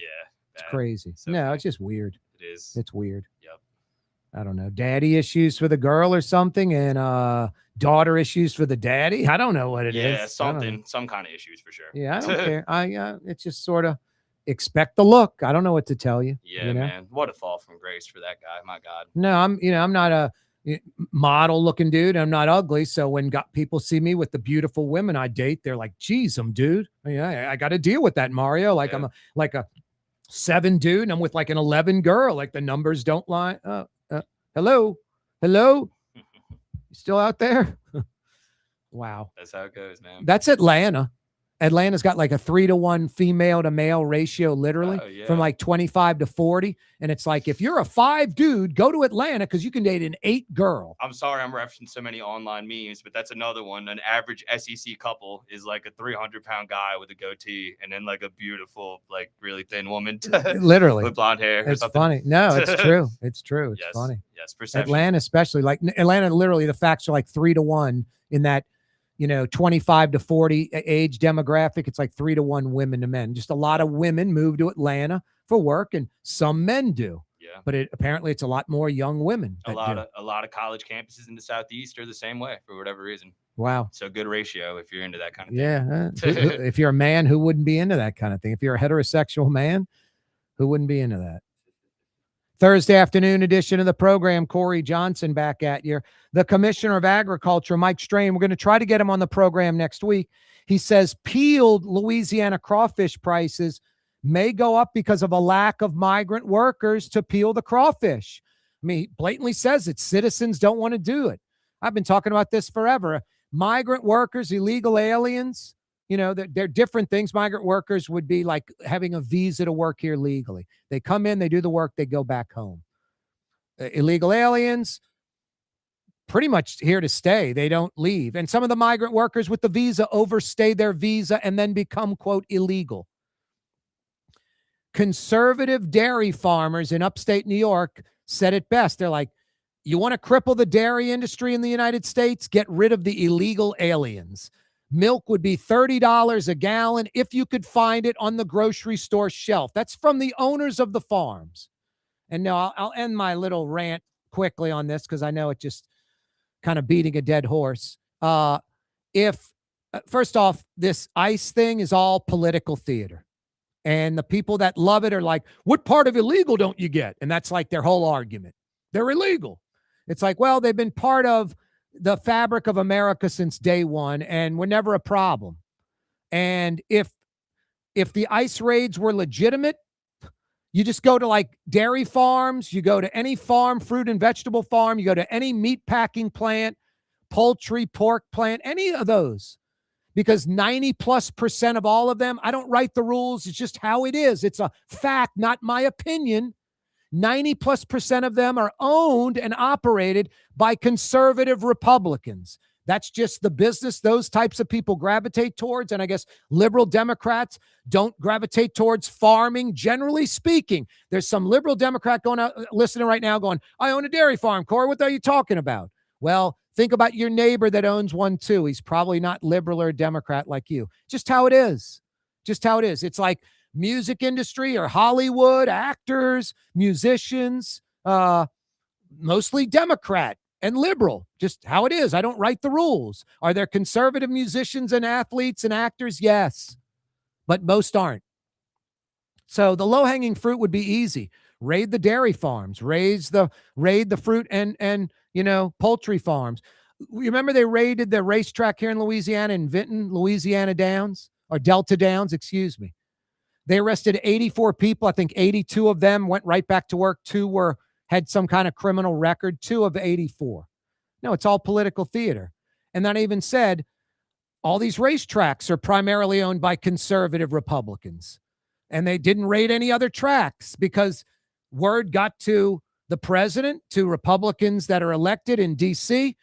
It's crazy. So no, it's just weird. It is. It's weird. Yep. I don't know. Daddy issues for the girl or something, and daughter issues for the daddy. I don't know what it is. Yeah, something, some kind of issues for sure. Yeah, I don't care. It's just sort of expect the look. I don't know what to tell you. Yeah, man. What a fall from grace for that guy. My God. No, I'm not a model looking dude. I'm not ugly. So when people see me with the beautiful women I date, they're like, geez, dude. Yeah, I got to deal with that, Mario. Like I'm a 7 dude and I'm with like an 11 girl. Like the numbers don't lie. Hello. You still out there? Wow. That's how it goes, man. That's Atlanta. Atlanta's got like a 3-to-1 female to male ratio, literally from like 25 to 40. And it's like, if you're a 5 dude, go to Atlanta because you can date an 8 girl. I'm sorry I'm referencing so many online memes, but that's another one. An average SEC couple is like a 300-pound guy with a goatee and then like a beautiful, like really thin woman literally with blonde hair. It's funny. No, it's true. It's true. It's funny. Yes, perception. Atlanta, especially like Atlanta, literally the facts are like 3-to-1 in that, 25 to 40 age demographic. It's like 3-to-1 women to men. Just a lot of women move to Atlanta for work, and some men do. Yeah. But apparently it's a lot more young women. A lot of college campuses in the Southeast are the same way for whatever reason. Wow. So good ratio if you're into that kind of thing. Yeah. If you're a man, who wouldn't be into that kind of thing? If you're a heterosexual man, who wouldn't be into that? Thursday afternoon edition of the program, Corey Johnson back at you. The Commissioner of Agriculture, Mike Strain, we're going to try to get him on the program next week. He says peeled Louisiana crawfish prices may go up because of a lack of migrant workers to peel the crawfish. I mean, he blatantly says it. Citizens don't want to do it. I've been talking about this forever. Migrant workers, illegal aliens, they're different things. Migrant workers would be like having a visa to work here legally. They come in, they do the work, they go back home. Illegal aliens, pretty much here to stay. They don't leave. And some of the migrant workers with the visa overstay their visa and then become, quote, illegal. Conservative dairy farmers in upstate New York said it best. They're like, you want to cripple the dairy industry in the United States? Get rid of the illegal aliens. Milk would be $30 a gallon if you could find it on the grocery store shelf. That's from the owners of the farms. And now I'll end my little rant quickly on this because I know it just kind of beating a dead horse. First off, this ICE thing is all political theater. And the people that love it are like, what part of illegal don't you get? And that's like their whole argument. They're illegal. It's like, well, they've been part of the fabric of America since day one, and we're never a problem. And if the ICE raids were legitimate, you just go to like dairy farms, you go to any farm, fruit and vegetable farm, you go to any meat packing plant, poultry, pork plant, any of those. Because 90+% of all of them, I don't write the rules. It's just how it is. It's a fact, not my opinion. 90+% of them are owned and operated by conservative Republicans. That's just the business those types of people gravitate towards. And I guess liberal Democrats don't gravitate towards farming, generally speaking. There's some liberal Democrat going out listening right now going, I own a dairy farm, Corey. What are you talking about? Well, think about your neighbor that owns one too. He's probably not liberal or Democrat like you. Just how it is. Just how it is. It's like music industry or Hollywood, actors, musicians, mostly Democrat and liberal. Just how it is. I don't write the rules. Are there conservative musicians and athletes and actors? Yes, but most aren't. So the low-hanging fruit would be easy. Raid the dairy farms, raid the fruit and poultry farms. Remember they raided the racetrack here in Louisiana in Vinton, Louisiana Downs, or Delta Downs, excuse me. They arrested 84 people. I think 82 of them went right back to work. 2 had some kind of criminal record. 2 of 84. No, it's all political theater. And then I even said all these racetracks are primarily owned by conservative Republicans. And they didn't raid any other tracks because word got to the president, to Republicans that are elected in D.C.,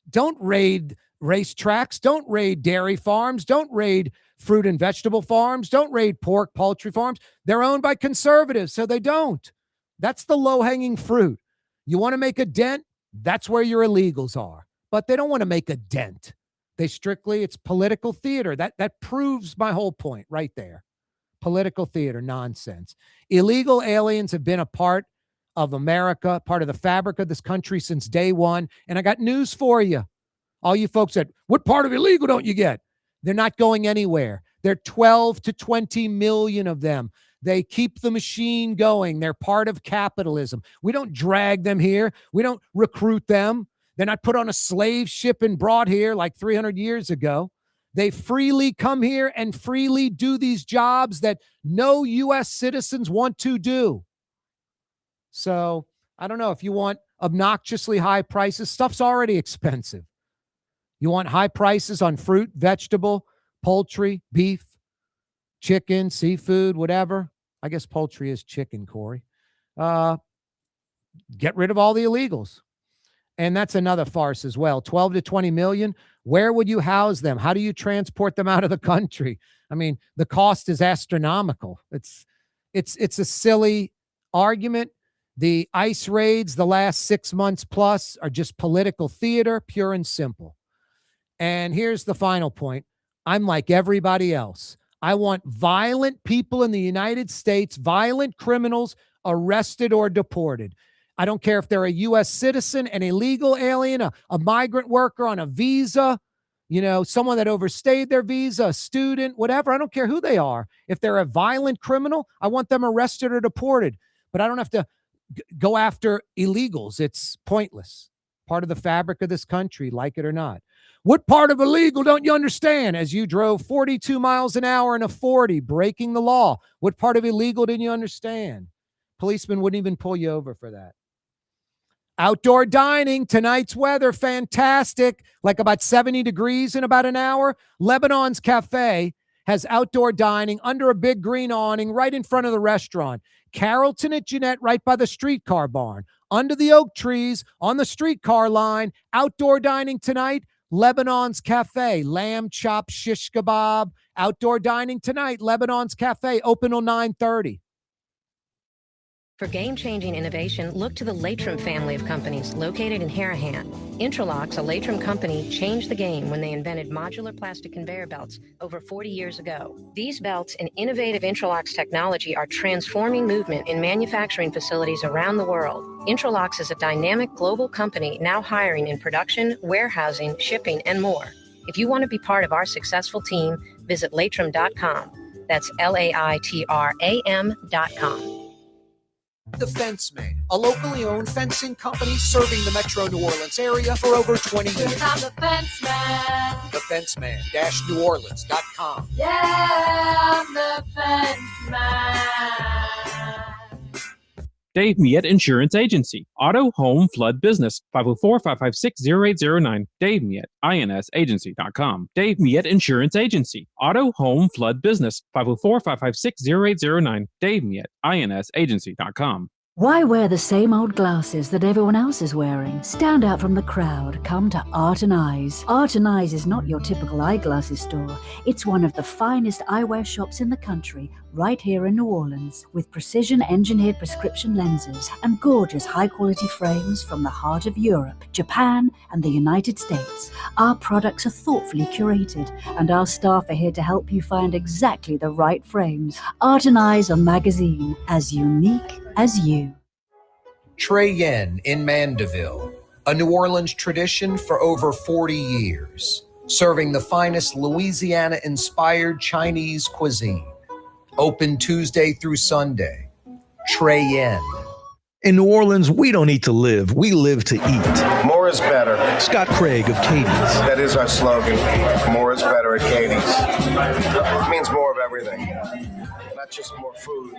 don't raid racetracks, don't raid dairy farms, don't raid fruit and vegetable farms, don't raid pork, poultry farms. They're owned by conservatives, so they don't. That's the low-hanging fruit. You want to make a dent? That's where your illegals are. But they don't want to make a dent. It's political theater. That proves my whole point right there. Political theater nonsense. Illegal aliens have been a part of America, part of the fabric of this country since day one. And I got news for you. All you folks said, what part of illegal don't you get? They're not going anywhere. There are 12 to 20 million of them. They keep the machine going. They're part of capitalism. We don't drag them here. We don't recruit them. They're not put on a slave ship and brought here like 300 years ago. They freely come here and freely do these jobs that no U.S. citizens want to do. So I don't know if you want obnoxiously high prices. Stuff's already expensive. You want high prices on fruit, vegetable, poultry, beef, chicken, seafood, whatever. I guess poultry is chicken, Corey. Get rid of all the illegals. And that's another farce as well. 12 to 20 million. Where would you house them? How do you transport them out of the country? I mean, the cost is astronomical. It's a silly argument. The ICE raids the last 6 months plus are just political theater, pure and simple. And here's the final point. I'm like everybody else. I want violent people in the United States, violent criminals, arrested or deported. I don't care if they're a U.S. citizen, an illegal alien, a migrant worker on a visa, someone that overstayed their visa, a student, whatever. I don't care who they are. If they're a violent criminal, I want them arrested or deported. But I don't have to go after illegals. It's pointless. Part of the fabric of this country, like it or not. What part of illegal don't you understand? As you drove 42 miles an hour in a 40, breaking the law. What part of illegal didn't you understand? Policemen wouldn't even pull you over for that. Outdoor dining, tonight's weather, fantastic, like about 70 degrees in about an hour. Lebanon's Cafe has outdoor dining under a big green awning right in front of the restaurant. Carrollton at Jeanette right by the streetcar barn. Under the oak trees, on the streetcar line, outdoor dining tonight, Lebanon's Cafe. Lamb chop, shish kebab, outdoor dining tonight, Lebanon's Cafe, open till 9:30. For game-changing innovation, look to the Latrim family of companies located in Harahan. Intralox, a Latrim company, changed the game when they invented modular plastic conveyor belts over 40 years ago. These belts and innovative Intralox technology are transforming movement in manufacturing facilities around the world. Intralox is a dynamic global company now hiring in production, warehousing, shipping, and more. If you want to be part of our successful team, visit Latrim.com. That's LAITRAM.com. The Fence Man, a locally owned fencing company serving the metro New Orleans area for over 20 years. I'm the fence man. TheFenceman-NewOrleans.com. Yeah, I'm the fence man. Dave Miette Insurance Agency. Auto, home, flood, business. 504-556-0809. Dave Miette, INSagency.com. Dave Miette Insurance Agency. Auto, home, flood, business. 504-556-0809. Dave Miette, INSagency.com. Why wear the same old glasses that everyone else is wearing? Stand out from the crowd. Come to Art and Eyes. Art and Eyes is not your typical eyeglasses store. It's one of the finest eyewear shops in the country, right here in New Orleans, with precision-engineered prescription lenses and gorgeous high-quality frames from the heart of Europe, Japan, and the United States. Our products are thoughtfully curated, and our staff are here to help you find exactly the right frames. Art and Eyes on magazine, as unique as you. Trey Yen in Mandeville, a New Orleans tradition for over 40 years, serving the finest Louisiana-inspired Chinese cuisine. Open Tuesday through Sunday. Trey Yen. In New Orleans, we don't eat to live, we live to eat. More is better. Scott Craig of Katie's. That is our slogan. More is better at Katie's. It means more of everything. Not just more food,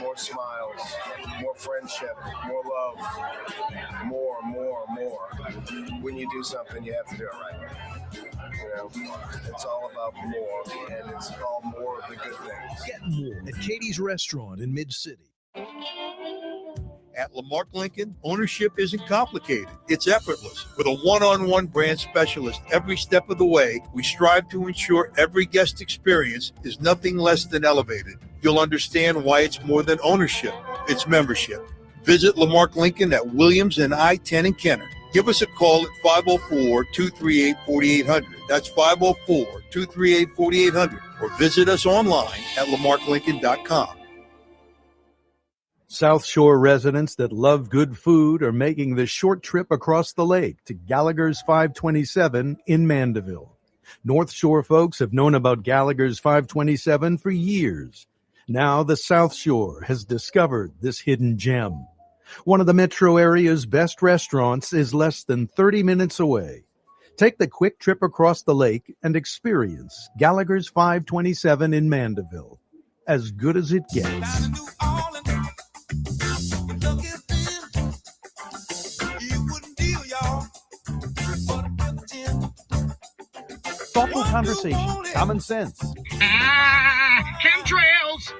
more smiles, more friendship, more love, more. When you do something, you have to do it right. You know, it's all about more, and it's all more of the good things. Get more at Katie's Restaurant in Mid-City. At Lamarck Lincoln, ownership isn't complicated. It's effortless. With a one-on-one brand specialist every step of the way, we strive to ensure every guest experience is nothing less than elevated. You'll understand why it's more than ownership. It's membership. Visit Lamarck Lincoln at Williams and I-10 in Kenner. Give us a call at 504-238-4800. That's 504-238-4800. Or visit us online at lamarcklincoln.com. South Shore residents that love good food are making the short trip across the lake to Gallagher's 527 in Mandeville. North Shore folks have known about Gallagher's 527 for years. Now the South Shore has discovered this hidden gem. One of the metro area's best restaurants is less than 30 minutes away. Take the quick trip across the lake and experience Gallagher's 527 in Mandeville. As good as it gets. Thoughtful conversation, common sense. Chemtrails!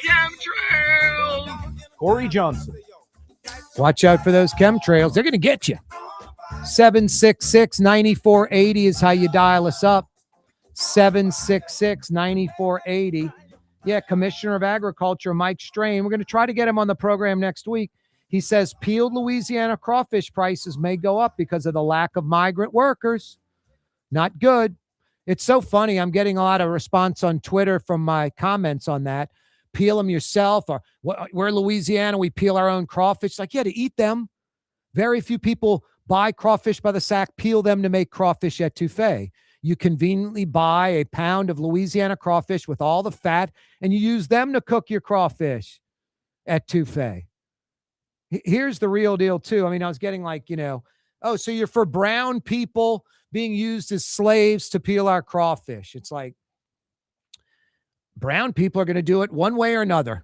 Chemtrails! Corey Johnson. Watch out for those chemtrails. They're going to get you. 766-9480 is how you dial us up. 766-9480. Yeah, Commissioner of Agriculture, Mike Strain. We're going to try to get him on the program next week. He says peeled Louisiana crawfish prices may go up because of the lack of migrant workers. Not good. It's so funny. I'm getting a lot of response on Twitter from my comments on that. Peel them yourself, or we're Louisiana, we peel our own crawfish. Like, yeah, to eat them. Very few people buy crawfish by the sack, peel them to make crawfish etouffee. You conveniently buy a pound of Louisiana crawfish with all the fat, and you use them to cook your crawfish etouffee. Here's the real deal, too. I mean, I was getting like, oh, so you're for brown people being used as slaves to peel our crawfish. It's like brown people are going to do it one way or another.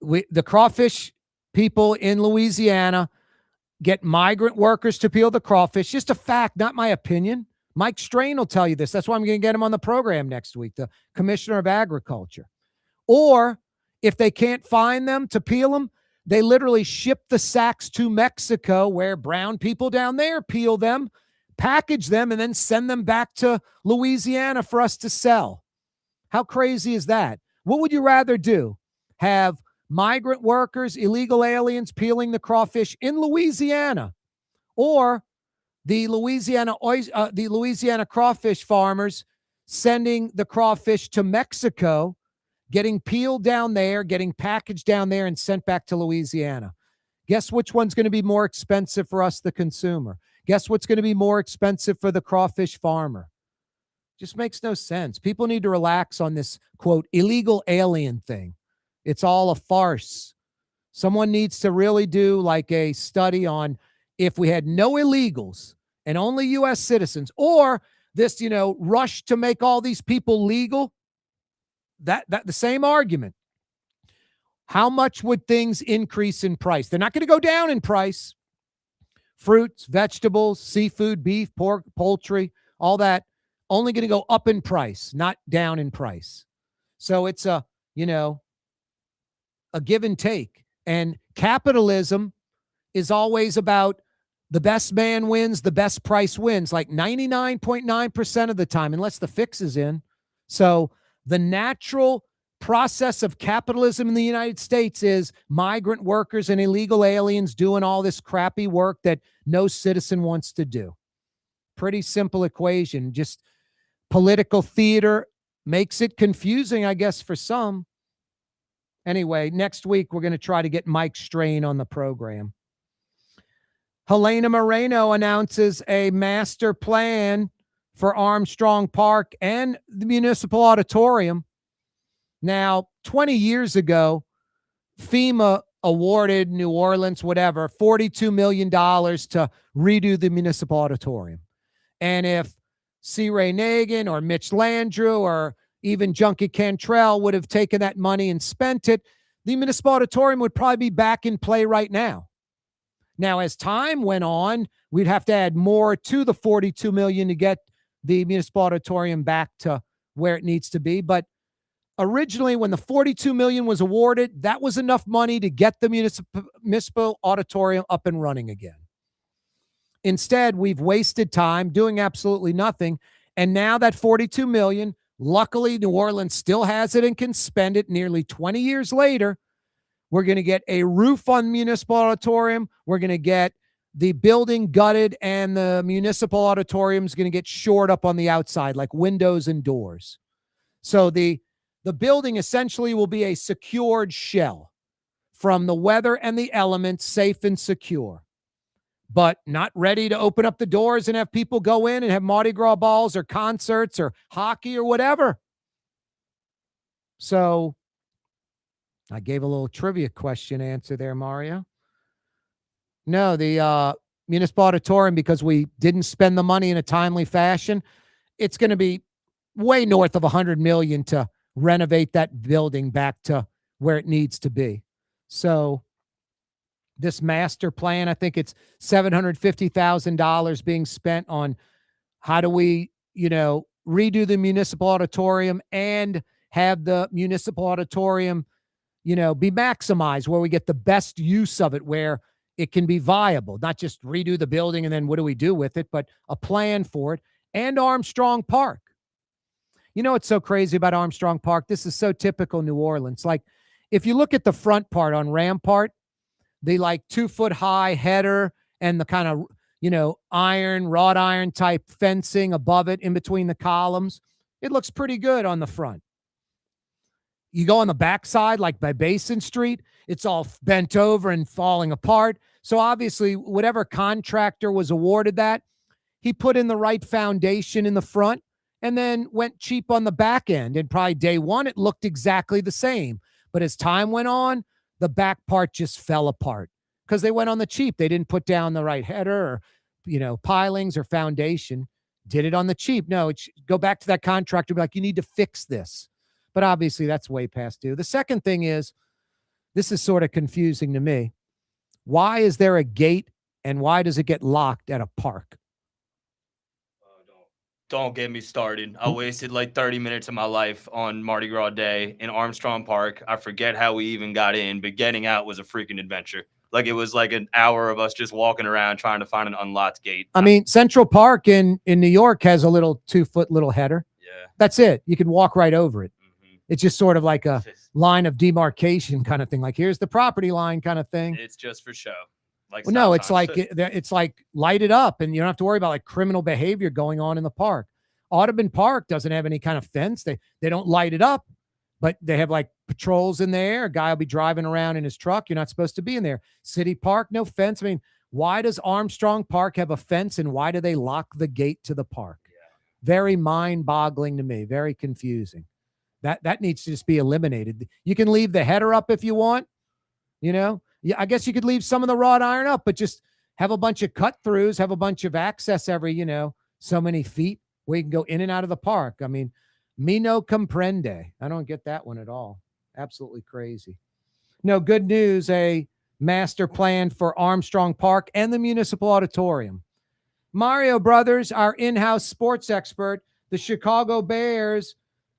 The crawfish people in Louisiana get migrant workers to peel the crawfish. Just a fact, not my opinion. Mike Strain will tell you this. That's why I'm going to get him on the program next week, the Commissioner of Agriculture. Or if they can't find them to peel them, they literally ship the sacks to Mexico, where brown people down there peel them, package them, and then send them back to Louisiana for us to sell. How crazy is that? What would you rather do? Have migrant workers, illegal aliens peeling the crawfish in Louisiana, or the Louisiana crawfish farmers sending the crawfish to Mexico, getting peeled down there, getting packaged down there, and sent back to Louisiana? Guess which one's going to be more expensive for us, the consumer? Guess what's going to be more expensive for the crawfish farmer? Just makes no sense. People need to relax on this, quote, illegal alien thing. It's all a farce. Someone needs to really do like a study on if we had no illegals and only U.S. citizens, or this, rush to make all these people legal, that the same argument. How much would things increase in price? They're not going to go down in price. Fruits, vegetables, seafood, beef, pork, poultry, all that, only going to go up in price, not down in price. So it's a give and take. And capitalism is always about the best man wins, the best price wins, like 99.9% of the time, unless the fix is in. So the natural process of capitalism in the United States is migrant workers and illegal aliens doing all this crappy work that no citizen wants to do. Pretty simple equation. Just political theater makes it confusing, I guess, for some. Anyway, next week, we're going to try to get Mike Strain on the program. Helena Moreno announces a master plan for Armstrong Park and the Municipal Auditorium. Now, 20 years ago, FEMA awarded New Orleans, whatever, $42 million to redo the Municipal Auditorium. And if C. Ray Nagin or Mitch Landrieu or even Junkie Cantrell would have taken that money and spent it, the Municipal Auditorium would probably be back in play right now. Now, as time went on, we'd have to add more to the $42 million to get the Municipal Auditorium back to where it needs to be. But originally, when the $42 million was awarded, that was enough money to get the Municipal Auditorium up and running again. Instead, we've wasted time doing absolutely nothing. And now that $42 million, luckily, New Orleans still has it and can spend it nearly 20 years later. We're going to get a roof on Municipal Auditorium. We're going to get the building gutted, and the Municipal Auditorium is going to get shored up on the outside, like windows and doors. So the building essentially will be a secured shell from the weather and the elements, safe and secure, but not ready to open up the doors and have people go in and have Mardi Gras balls or concerts or hockey or whatever. So I gave a little trivia question answer there, Mario. No, the Municipal Auditorium, because we didn't spend the money in a timely fashion, it's going to be way north of $100 million to renovate that building back to where it needs to be. So this master plan, I think it's $750,000 being spent on how do we, redo the Municipal Auditorium and have the Municipal Auditorium, be maximized where we get the best use of it, where it can be viable, not just redo the building and then what do we do with it, but a plan for it. And Armstrong Park. You know what's so crazy about Armstrong Park? This is so typical New Orleans. Like, if you look at the front part on Rampart, the 2-foot high header and the kind of, wrought iron type fencing above it in between the columns, it looks pretty good on the front. You go on the backside, like by Basin Street, it's all bent over and falling apart. So obviously, whatever contractor was awarded that, he put in the right foundation in the front and then went cheap on the back end. And probably day one, it looked exactly the same. But as time went on, the back part just fell apart because they went on the cheap. They didn't put down the right header or, pilings or foundation. Did it on the cheap. No, go back to that contractor and be like, you need to fix this. But obviously, that's way past due. The second thing is, this is sort of confusing to me. Why is there a gate and why does it get locked at a park? Don't get me started. I wasted 30 minutes of my life on Mardi Gras Day in Armstrong Park. I forget how we even got in, but getting out was a freaking adventure. It was an hour of us just walking around trying to find an unlocked gate. I mean, Central Park in New York has a little 2-foot little header. Yeah. That's it. You can walk right over it. Mm-hmm. It's just sort of like a line of demarcation kind of thing. Like, here's the property line kind of thing. It's just for show. No, it's it's lighted up and you don't have to worry about criminal behavior going on in the park. Audubon Park doesn't have any kind of fence. They don't light it up, but they have patrols in there. A guy will be driving around in his truck. You're not supposed to be in there. City Park, no fence. I mean, why does Armstrong Park have a fence and why do they lock the gate to the park? Yeah. Very mind-boggling to me. Very confusing. That needs to just be eliminated. You can leave the header up if you want, Yeah, I guess you could leave some of the wrought iron up, but just have a bunch of cut throughs, have a bunch of access every, so many feet where you can go in and out of the park. I mean, me no comprende. I don't get that one at all. Absolutely crazy. No, good news, a master plan for Armstrong Park and the Municipal Auditorium. Mario Brothers, our in-house sports expert, the Chicago Bears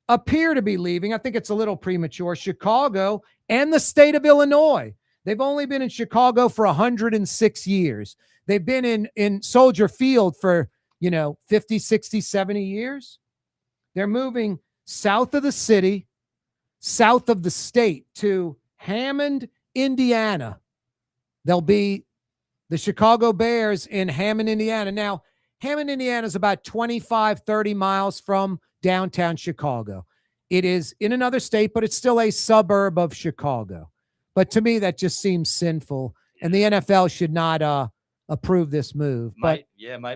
appear to be leaving. I think it's a little premature. Chicago and the state of Illinois. They've only been in Chicago for 106 years. They've been in Soldier Field for, 50, 60, 70 years. They're moving south of the city, south of the state to Hammond, Indiana. They'll be the Chicago Bears in Hammond, Indiana. Now, Hammond, Indiana is about 25, 30 miles from downtown Chicago. It is in another state, but it's still a suburb of Chicago. But to me, that just seems sinful. And the NFL should not approve this move. Might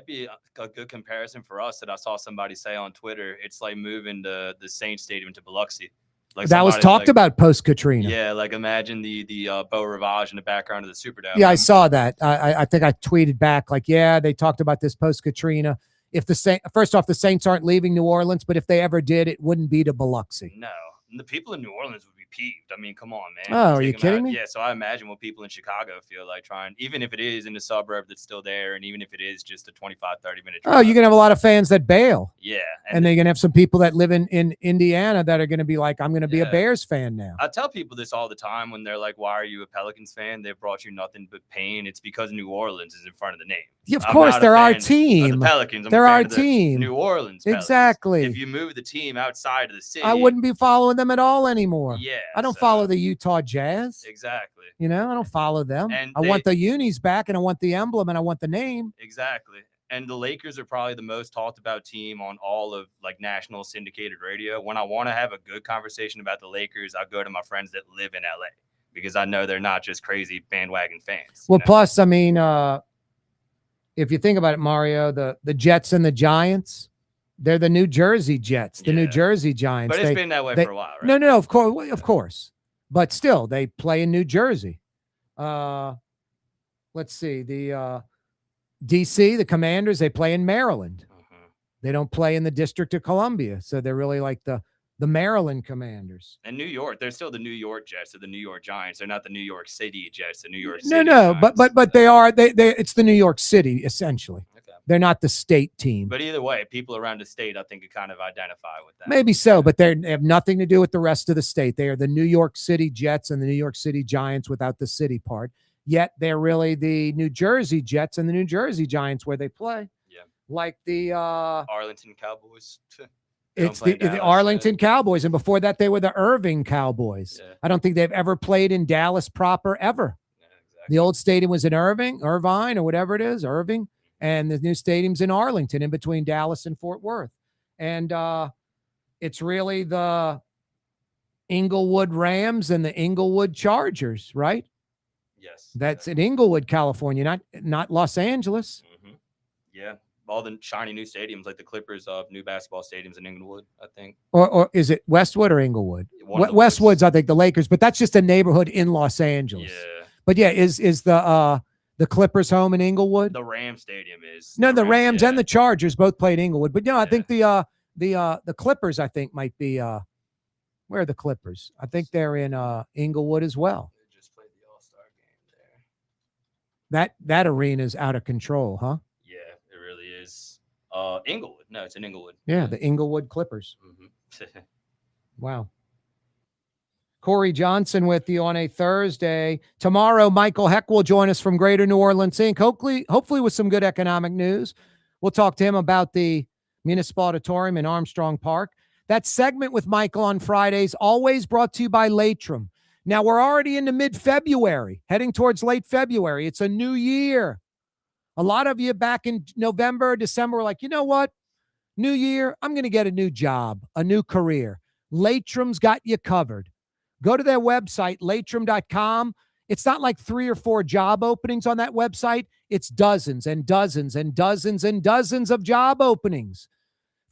be a good comparison for us that I saw somebody say on Twitter. It's like moving the Saints Stadium to Biloxi. Like that was talked about post Katrina. Yeah, like imagine the Beau Rivage in the background of the Superdome. Yeah, I saw that. I think I tweeted back like, yeah, they talked about this post Katrina. If first off, the Saints aren't leaving New Orleans, but if they ever did, it wouldn't be to Biloxi. No, and the people in New Orleans would be peeved. I mean, come on, man. Oh, are you kidding me? Yeah, so I imagine what people in Chicago feel like trying, even if it is in the suburb that's still there, and even if it is just a 25, 30-minute drive. Oh, you're going to have a lot of fans that bail. Yeah. And then you're going to have some people that live in Indiana that are going to be like, I'm going to be a Bears fan now. I tell people this all the time when they're like, why are you a Pelicans fan? They've brought you nothing but pain. It's because New Orleans is in front of the name. Yeah, of course, they're our team. The Pelicans. They're our team. New Orleans Pelicans. Exactly. If you move the team outside of the city, I wouldn't be following them at all anymore. Yeah. I don't follow the Utah Jazz. Exactly. I don't follow them. And I want the unis back, and I want the emblem, and I want the name. Exactly. And the Lakers are probably the most talked about team on all of like national syndicated radio. When I want to have a good conversation about the Lakers, I go to my friends that live in LA because I know they're not just crazy bandwagon fans. Well, plus, I mean, if you think about it, Mario, the Jets and the Giants, they're the New Jersey Jets, the New Jersey Giants. But it's been that way for a while, right? No, of course. But still, they play in New Jersey. Let's see. The DC, the Commanders, they play in Maryland. They don't play in the District of Columbia. So they're really like the Maryland Commanders. And New York, they're still the New York Jets or the New York Giants. They're not the New York City Jets, the New York City No, Giants. but they are. They it's the New York City, essentially. Okay. They're not the state team. But either way, people around the state, I think, could kind of identify with that. Maybe so, but they have nothing to do with the rest of the state. They are the New York City Jets and the New York City Giants without the city part. Yet they're really the New Jersey Jets and the New Jersey Giants where they play. Yeah. Like the Arlington Cowboys. It's the Arlington Cowboys. And before that, they were the Irving Cowboys. Yeah. I don't think they've ever played in Dallas proper ever. Yeah, exactly. The old stadium was in Irvine or whatever it is, Irving. And the new stadium's in Arlington in between Dallas and Fort Worth. And it's really the Inglewood Rams and the Inglewood Chargers, right? Yes. That's in Inglewood, California, not Los Angeles. Mm-hmm. Yeah. All the shiny new stadiums, like the Clippers of new basketball stadiums in Inglewood, I think. Or is it Westwood or Inglewood? Westwood's, I think, the Lakers, but that's just a neighborhood in Los Angeles. Yeah. But yeah, is the Clippers home in Inglewood? The Rams stadium is. No, the Rams and the Chargers both played Inglewood. But I think the Clippers, I think, might be where are the Clippers? I think they're in Inglewood as well. They just played the All-Star game there. That arena is out of control, huh? Inglewood. No, it's in Inglewood. Yeah, the Inglewood Clippers. Mm-hmm. Wow. Corey Johnson with you on a Thursday. Tomorrow, Michael Heck will join us from Greater New Orleans Inc. Hopefully with some good economic news. We'll talk to him about the Municipal Auditorium in Armstrong Park. That segment with Michael on Fridays, always brought to you by Latrim. Now, we're already into mid-February, heading towards late February. It's a new year. A lot of you back in November, December were like, you know what? New year, I'm going to get a new job, a new career. Latrim's got you covered. Go to their website, latrim.com. It's not like 3 or 4 job openings on that website. It's dozens and dozens and dozens and dozens of job openings.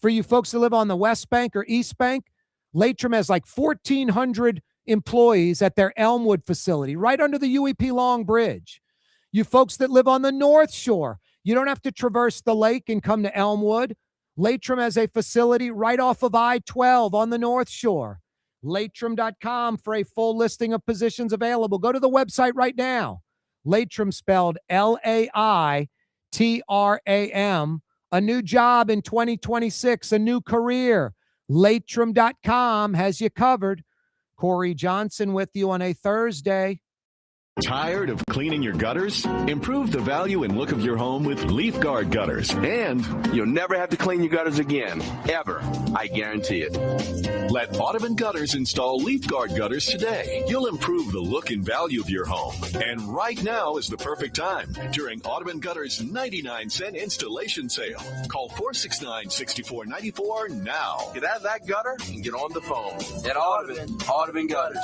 For you folks that live on the West Bank or East Bank, Latrim has like 1,400 employees at their Elmwood facility, right under the UEP Long Bridge. You folks that live on the North Shore, you don't have to traverse the lake and come to Elmwood. Latrim has a facility right off of I-12 on the North Shore. Latrim.com for a full listing of positions available. Go to the website right now. Latrim spelled Laitram. A new job in 2026, a new career. Latrim.com has you covered. Corey Johnson with you on a Thursday. Tired of cleaning your gutters? Improve the value and look of your home with Leaf Guard gutters. And you'll never have to clean your gutters again. Ever. I guarantee it. Let Audubon Gutters install Leaf Guard gutters today. You'll improve the look and value of your home. And right now is the perfect time during Audubon Gutters 99-cent installation sale. Call 469-6494 now. Get out of that gutter and get on the phone. At Audubon Gutters.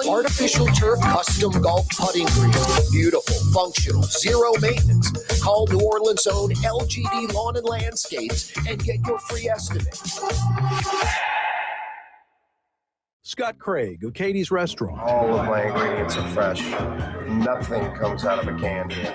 Artificial turf custom golf putting green. Beautiful, functional, zero maintenance. Call New Orleans' own LGD Lawn and Landscapes and get your free estimate. Scott Craig of Katie's Restaurant. All of my ingredients are fresh. Nothing comes out of a can here.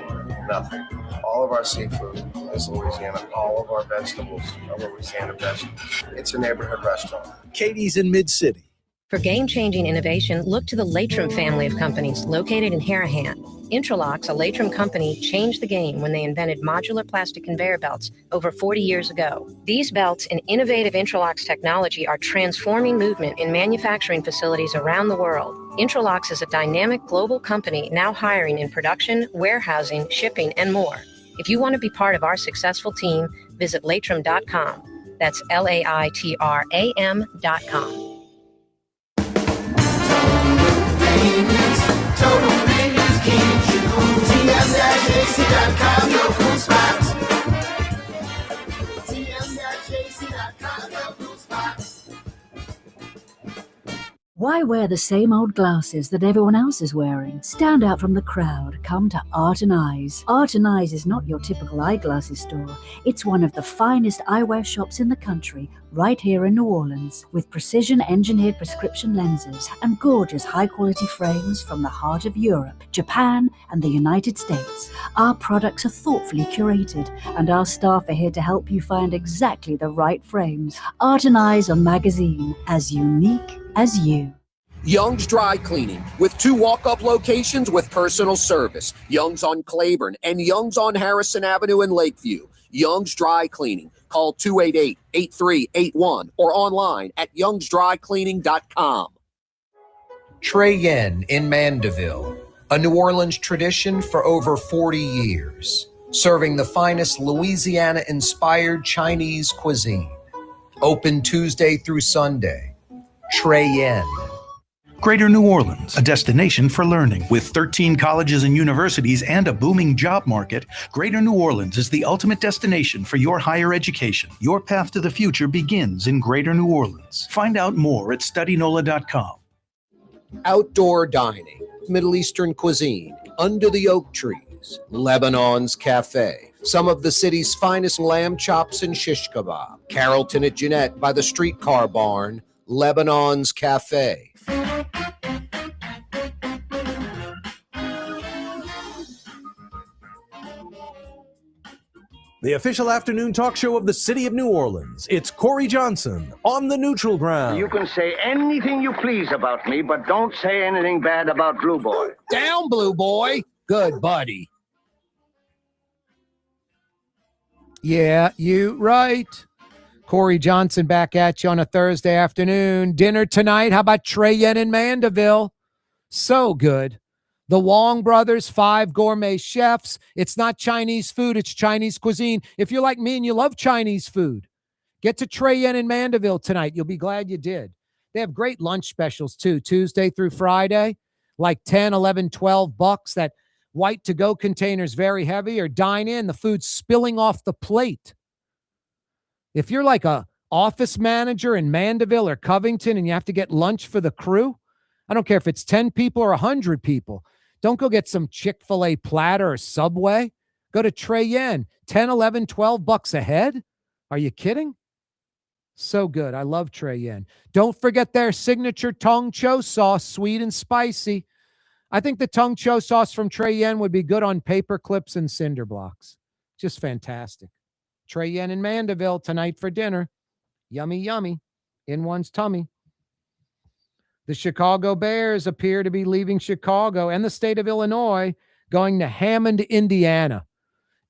Nothing. All of our seafood is Louisiana. All of our vegetables are Louisiana vegetables. It's a neighborhood restaurant. Katie's in Mid-City. For game-changing innovation, look to the Latrim family of companies located in Harahan. Intralocks, a Latrim company, changed the game when they invented modular plastic conveyor belts over 40 years ago. These belts and innovative Intralocks technology are transforming movement in manufacturing facilities around the world. Intralocks is a dynamic global company now hiring in production, warehousing, shipping, and more. If you want to be part of our successful team, visit latrim.com. That's LAITRAM.com. Total Maintenance keeps you cool. TM-AC.com, your cool spot. TM-AC.com, your cool spot. Why wear the same old glasses that everyone else is wearing? Stand out from the crowd. Come to Art and Eyes. Art and Eyes is not your typical eyeglasses store. It's one of the finest eyewear shops in the country, right here in New Orleans, with precision-engineered prescription lenses and gorgeous high-quality frames from the heart of Europe, Japan, and the United States. Our products are thoughtfully curated, and our staff are here to help you find exactly the right frames. Art and Eyes on Magazine, as unique as you. Young's Dry Cleaning, with 2 walk-up locations with personal service. Young's on Claiborne and Young's on Harrison Avenue in Lakeview. Young's Dry Cleaning. Call 288-8381 or online at youngsdrycleaning.com. Trey Yen in Mandeville, a New Orleans tradition for over 40 years, serving the finest Louisiana-inspired Chinese cuisine. Open Tuesday through Sunday. Trey Yen. Greater New Orleans, a destination for learning. With 13 colleges and universities and a booming job market, Greater New Orleans is the ultimate destination for your higher education. Your path to the future begins in Greater New Orleans. Find out more at studynola.com. Outdoor dining, Middle Eastern cuisine, under the oak trees, Lebanon's Cafe. Some of the city's finest lamb chops and shish kebab. Carrollton at Jeanette by the streetcar barn, Lebanon's Cafe. The official afternoon talk show of the city of New Orleans. It's Corey Johnson on the neutral ground. You can say anything you please about me, but don't say anything bad about Blue Boy. Down, Blue Boy. Good buddy. Yeah, you right. Corey Johnson back at you on a Thursday afternoon. Dinner tonight. How about Trey Yen in Mandeville? So good. The Wong brothers, 5 gourmet chefs. It's not Chinese food. It's Chinese cuisine. If you're like me and you love Chinese food, get to Trey Yen in Mandeville tonight. You'll be glad you did. They have great lunch specials too, Tuesday through Friday, like 10, 11, 12 bucks. That white to-go container's very heavy, or dine in. The food's spilling off the plate. If you're like a office manager in Mandeville or Covington and you have to get lunch for the crew, I don't care if it's 10 people or 100 people. Don't go get some Chick-fil-A platter or Subway. Go to Trey Yen, 10, 11, 12 bucks a head. Are you kidding? So good. I love Trey Yen. Don't forget their signature Tong Cho sauce, sweet and spicy. I think the Tong Cho sauce from Trey Yen would be good on paper clips and cinder blocks. Just fantastic. Trey Yen in Mandeville tonight for dinner. Yummy, yummy. In one's tummy. The Chicago Bears appear to be leaving Chicago and the state of Illinois, going to Hammond, Indiana.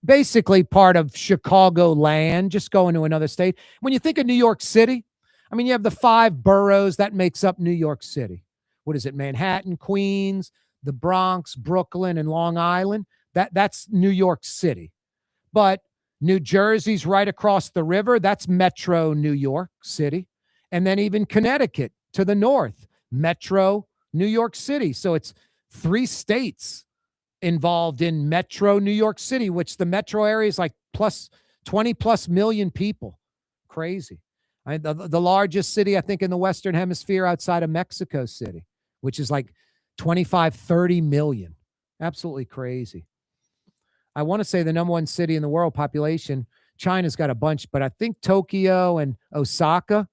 Basically part of Chicago land, just going to another state. When you think of New York City, I mean, you have the 5 boroughs that makes up New York City. what is it, Manhattan, Queens, the Bronx, Brooklyn, and Long Island. That's New York City. But New Jersey's right across the river. That's Metro New York City. And then even Connecticut to the north, Metro New York City. So it's 3 states involved in Metro New York City, which the metro area is like 20 plus million people. Crazy. The largest city, I think, in the Western Hemisphere outside of Mexico City, which is like 25, 30 million. Absolutely crazy. I want to say the number 1 city in the world population. China's got a bunch, but I think Tokyo and Osaka,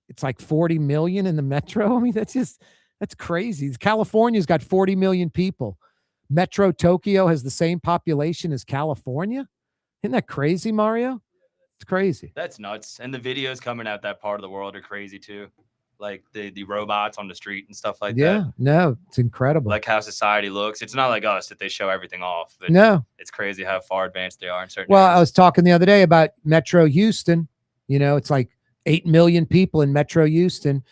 it's like 40 million in the metro. I mean, that's crazy. California's got 40 million people. Metro Tokyo has the same population as California. Isn't that crazy, Mario? It's crazy. That's nuts. And the videos coming out that part of the world are crazy too. Like the robots on the street and stuff like that. Yeah, no, it's incredible. Like how society looks. It's not like us that they show everything off. No. It's crazy how far advanced they are in certain Well, areas. I was talking the other day about Metro Houston. You know, it's like 8 million people in Metro Houston.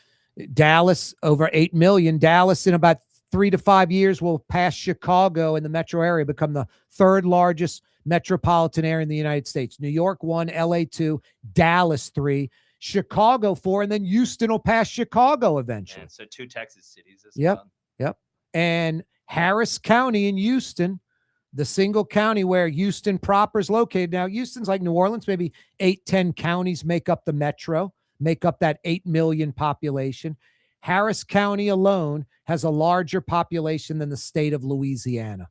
Dallas, over 8 million. Dallas, in about 3 to 5 years, will pass Chicago in the metro area, become the 3rd largest metropolitan area in the United States. New York 1, LA 2, Dallas 3, Chicago 4, and then Houston will pass Chicago eventually. Yeah, so 2 Texas cities. Yep. And Harris County in Houston, the single county where Houston proper is located. Now, Houston's like New Orleans, maybe 8, 10 counties make up the metro, make up that 8 million population. Harris County alone has a larger population than the state of Louisiana.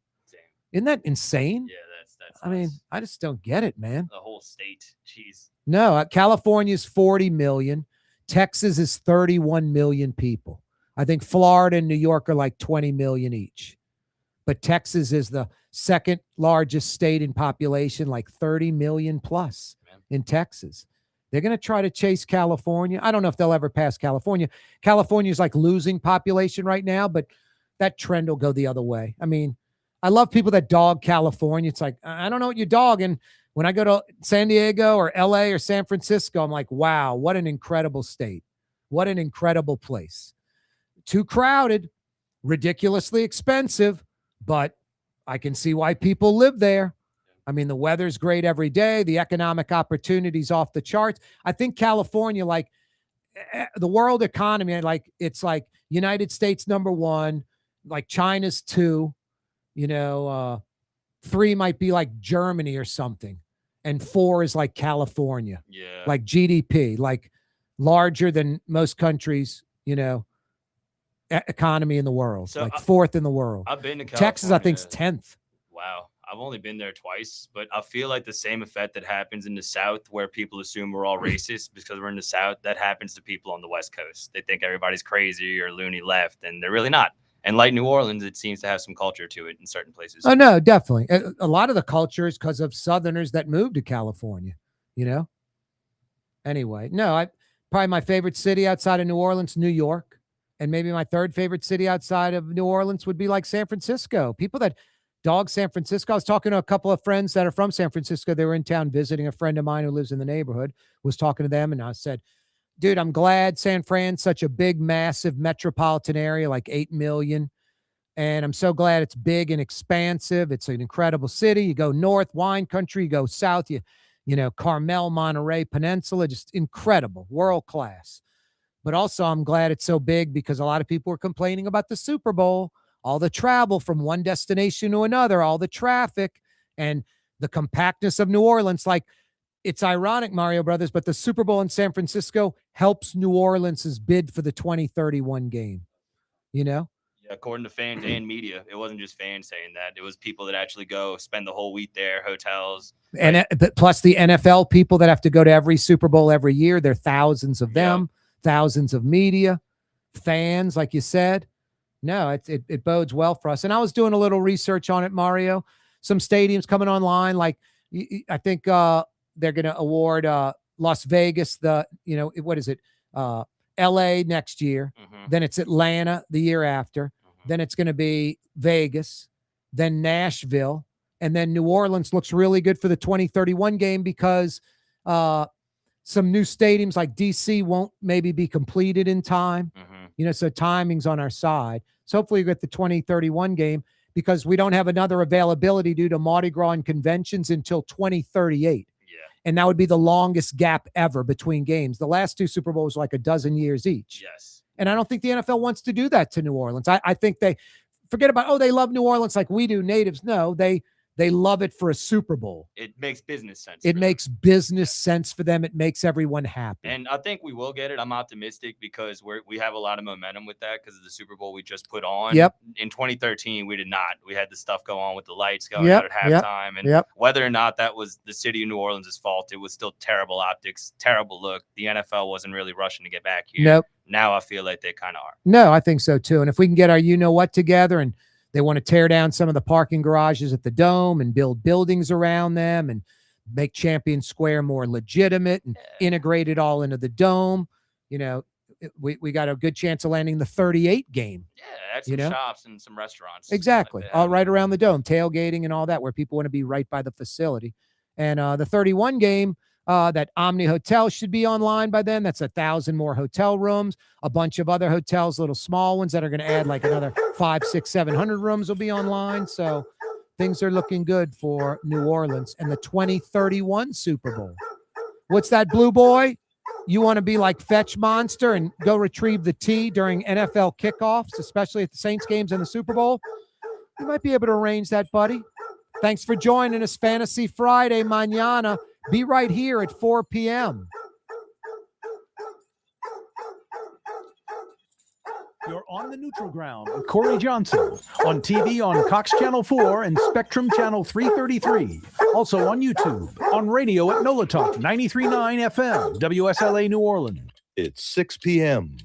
Isn't that insane? Yeah, that's I mean, I just don't get it, man. the whole state. Jeez. No, California's 40 million. Texas is 31 million people. I think Florida and New York are like 20 million each. But Texas is the 2nd largest state in population, like 30 million plus in Texas. They're going to try to chase California. I don't know if they'll ever pass California. California's like losing population right now, but that trend will go the other way. I mean, I love people that dog California. It's like, I don't know what you're dogging. When I go to San Diego or LA or San Francisco, I'm like, wow, what an incredible state. What an incredible place. Too crowded, ridiculously expensive, but I can see why people live there. I mean, the weather's great every day. The economic opportunities off the charts. I think California, like the world economy, like it's like United States number 1, like China's 2, 3 might be like Germany or something. And 4 is like California. Yeah. Like GDP, like larger than most countries, economy in the world. So like 4th in the world. I've been to Texas, I think, is California. 10th. Wow. I've only been there twice, but I feel like the same effect that happens in the South, where people assume we're all racist because we're in the South, that happens to people on the West Coast. They think everybody's crazy or loony left, and they're really not. And like New Orleans, it seems to have some culture to it in certain places. Oh, no, definitely. A lot of the culture is because of Southerners that moved to California, Anyway, no, probably my favorite city outside of New Orleans, New York. And maybe my 3rd favorite city outside of New Orleans would be like San Francisco. People that dog San Francisco. I was talking to a couple of friends that are from San Francisco. They were in town visiting. A friend of mine who lives in the neighborhood was talking to them. And I said, dude, I'm glad San Fran's such a big, massive metropolitan area, like 8 million. And I'm so glad it's big and expansive. It's an incredible city. You go north, wine country, you go south, Carmel, Monterey Peninsula, just incredible, world class. But also I'm glad it's so big because a lot of people were complaining about the Super Bowl, all the travel from one destination to another, all the traffic and the compactness of New Orleans. Like, it's ironic, Mario Brothers, but the Super Bowl in San Francisco helps New Orleans' bid for the 2031 game, Yeah, according to fans and media. It wasn't just fans saying that. It was people that actually go spend the whole week there, hotels. And plus the NFL people that have to go to every Super Bowl every year. There are thousands of them, thousands of media, fans, like you said. No, it bodes well for us. And I was doing a little research on it, Mario. Some stadiums coming online. Like, I think they're going to award Las Vegas what is it? LA next year. Then it's Atlanta the year after. Then it's going to be Vegas, then Nashville, and then New Orleans looks really good for the 2031 game because some new stadiums like DC won't maybe be completed in time. So timing's on our side. So hopefully you get the 2031 game because we don't have another availability due to Mardi Gras and conventions until 2038. And that would be the longest gap ever between games. The last 2 Super Bowls were like a dozen years each. Yes. And I don't think the NFL wants to do that to New Orleans. I think they forget about, they love New Orleans like we do natives. No, they love it for a Super Bowl. It makes business sense. It makes business sense for them. It makes everyone happy. And I think we will get it. I'm optimistic because we have a lot of momentum with that because of the Super Bowl we just put on. Yep. In 2013, we did not. We had the stuff go on with the lights going out at halftime. And whether or not that was the city of New Orleans' fault, it was still terrible optics, terrible look. The NFL wasn't really rushing to get back here. Nope. Now I feel like they kind of are. No, I think so too. And if we can get our you-know-what together and they want to tear down some of the parking garages at the Dome and build buildings around them and make Champion Square more legitimate and integrate it all into the Dome. We got a good chance of landing the 38 game. Yeah, add some shops and some restaurants. Exactly. All right around the Dome, tailgating and all that, where people want to be right by the facility. And the 31 game, that Omni Hotel should be online by then. That's 1,000 more hotel rooms. A bunch of other hotels, little small ones that are going to add like another 500, 600, 700 rooms will be online. So things are looking good for New Orleans and the 2031 Super Bowl. What's that, Blue Boy? You want to be like Fetch Monster and go retrieve the tee during NFL kickoffs, especially at the Saints games and the Super Bowl? You might be able to arrange that, buddy. Thanks for joining us, Fantasy Friday mañana. Be right here at 4 p.m. You're on the neutral ground with Corey Johnson on TV on Cox Channel 4 and Spectrum Channel 333. Also on YouTube, on radio at NOLA Talk 93.9 FM, WSLA New Orleans. It's 6 p.m.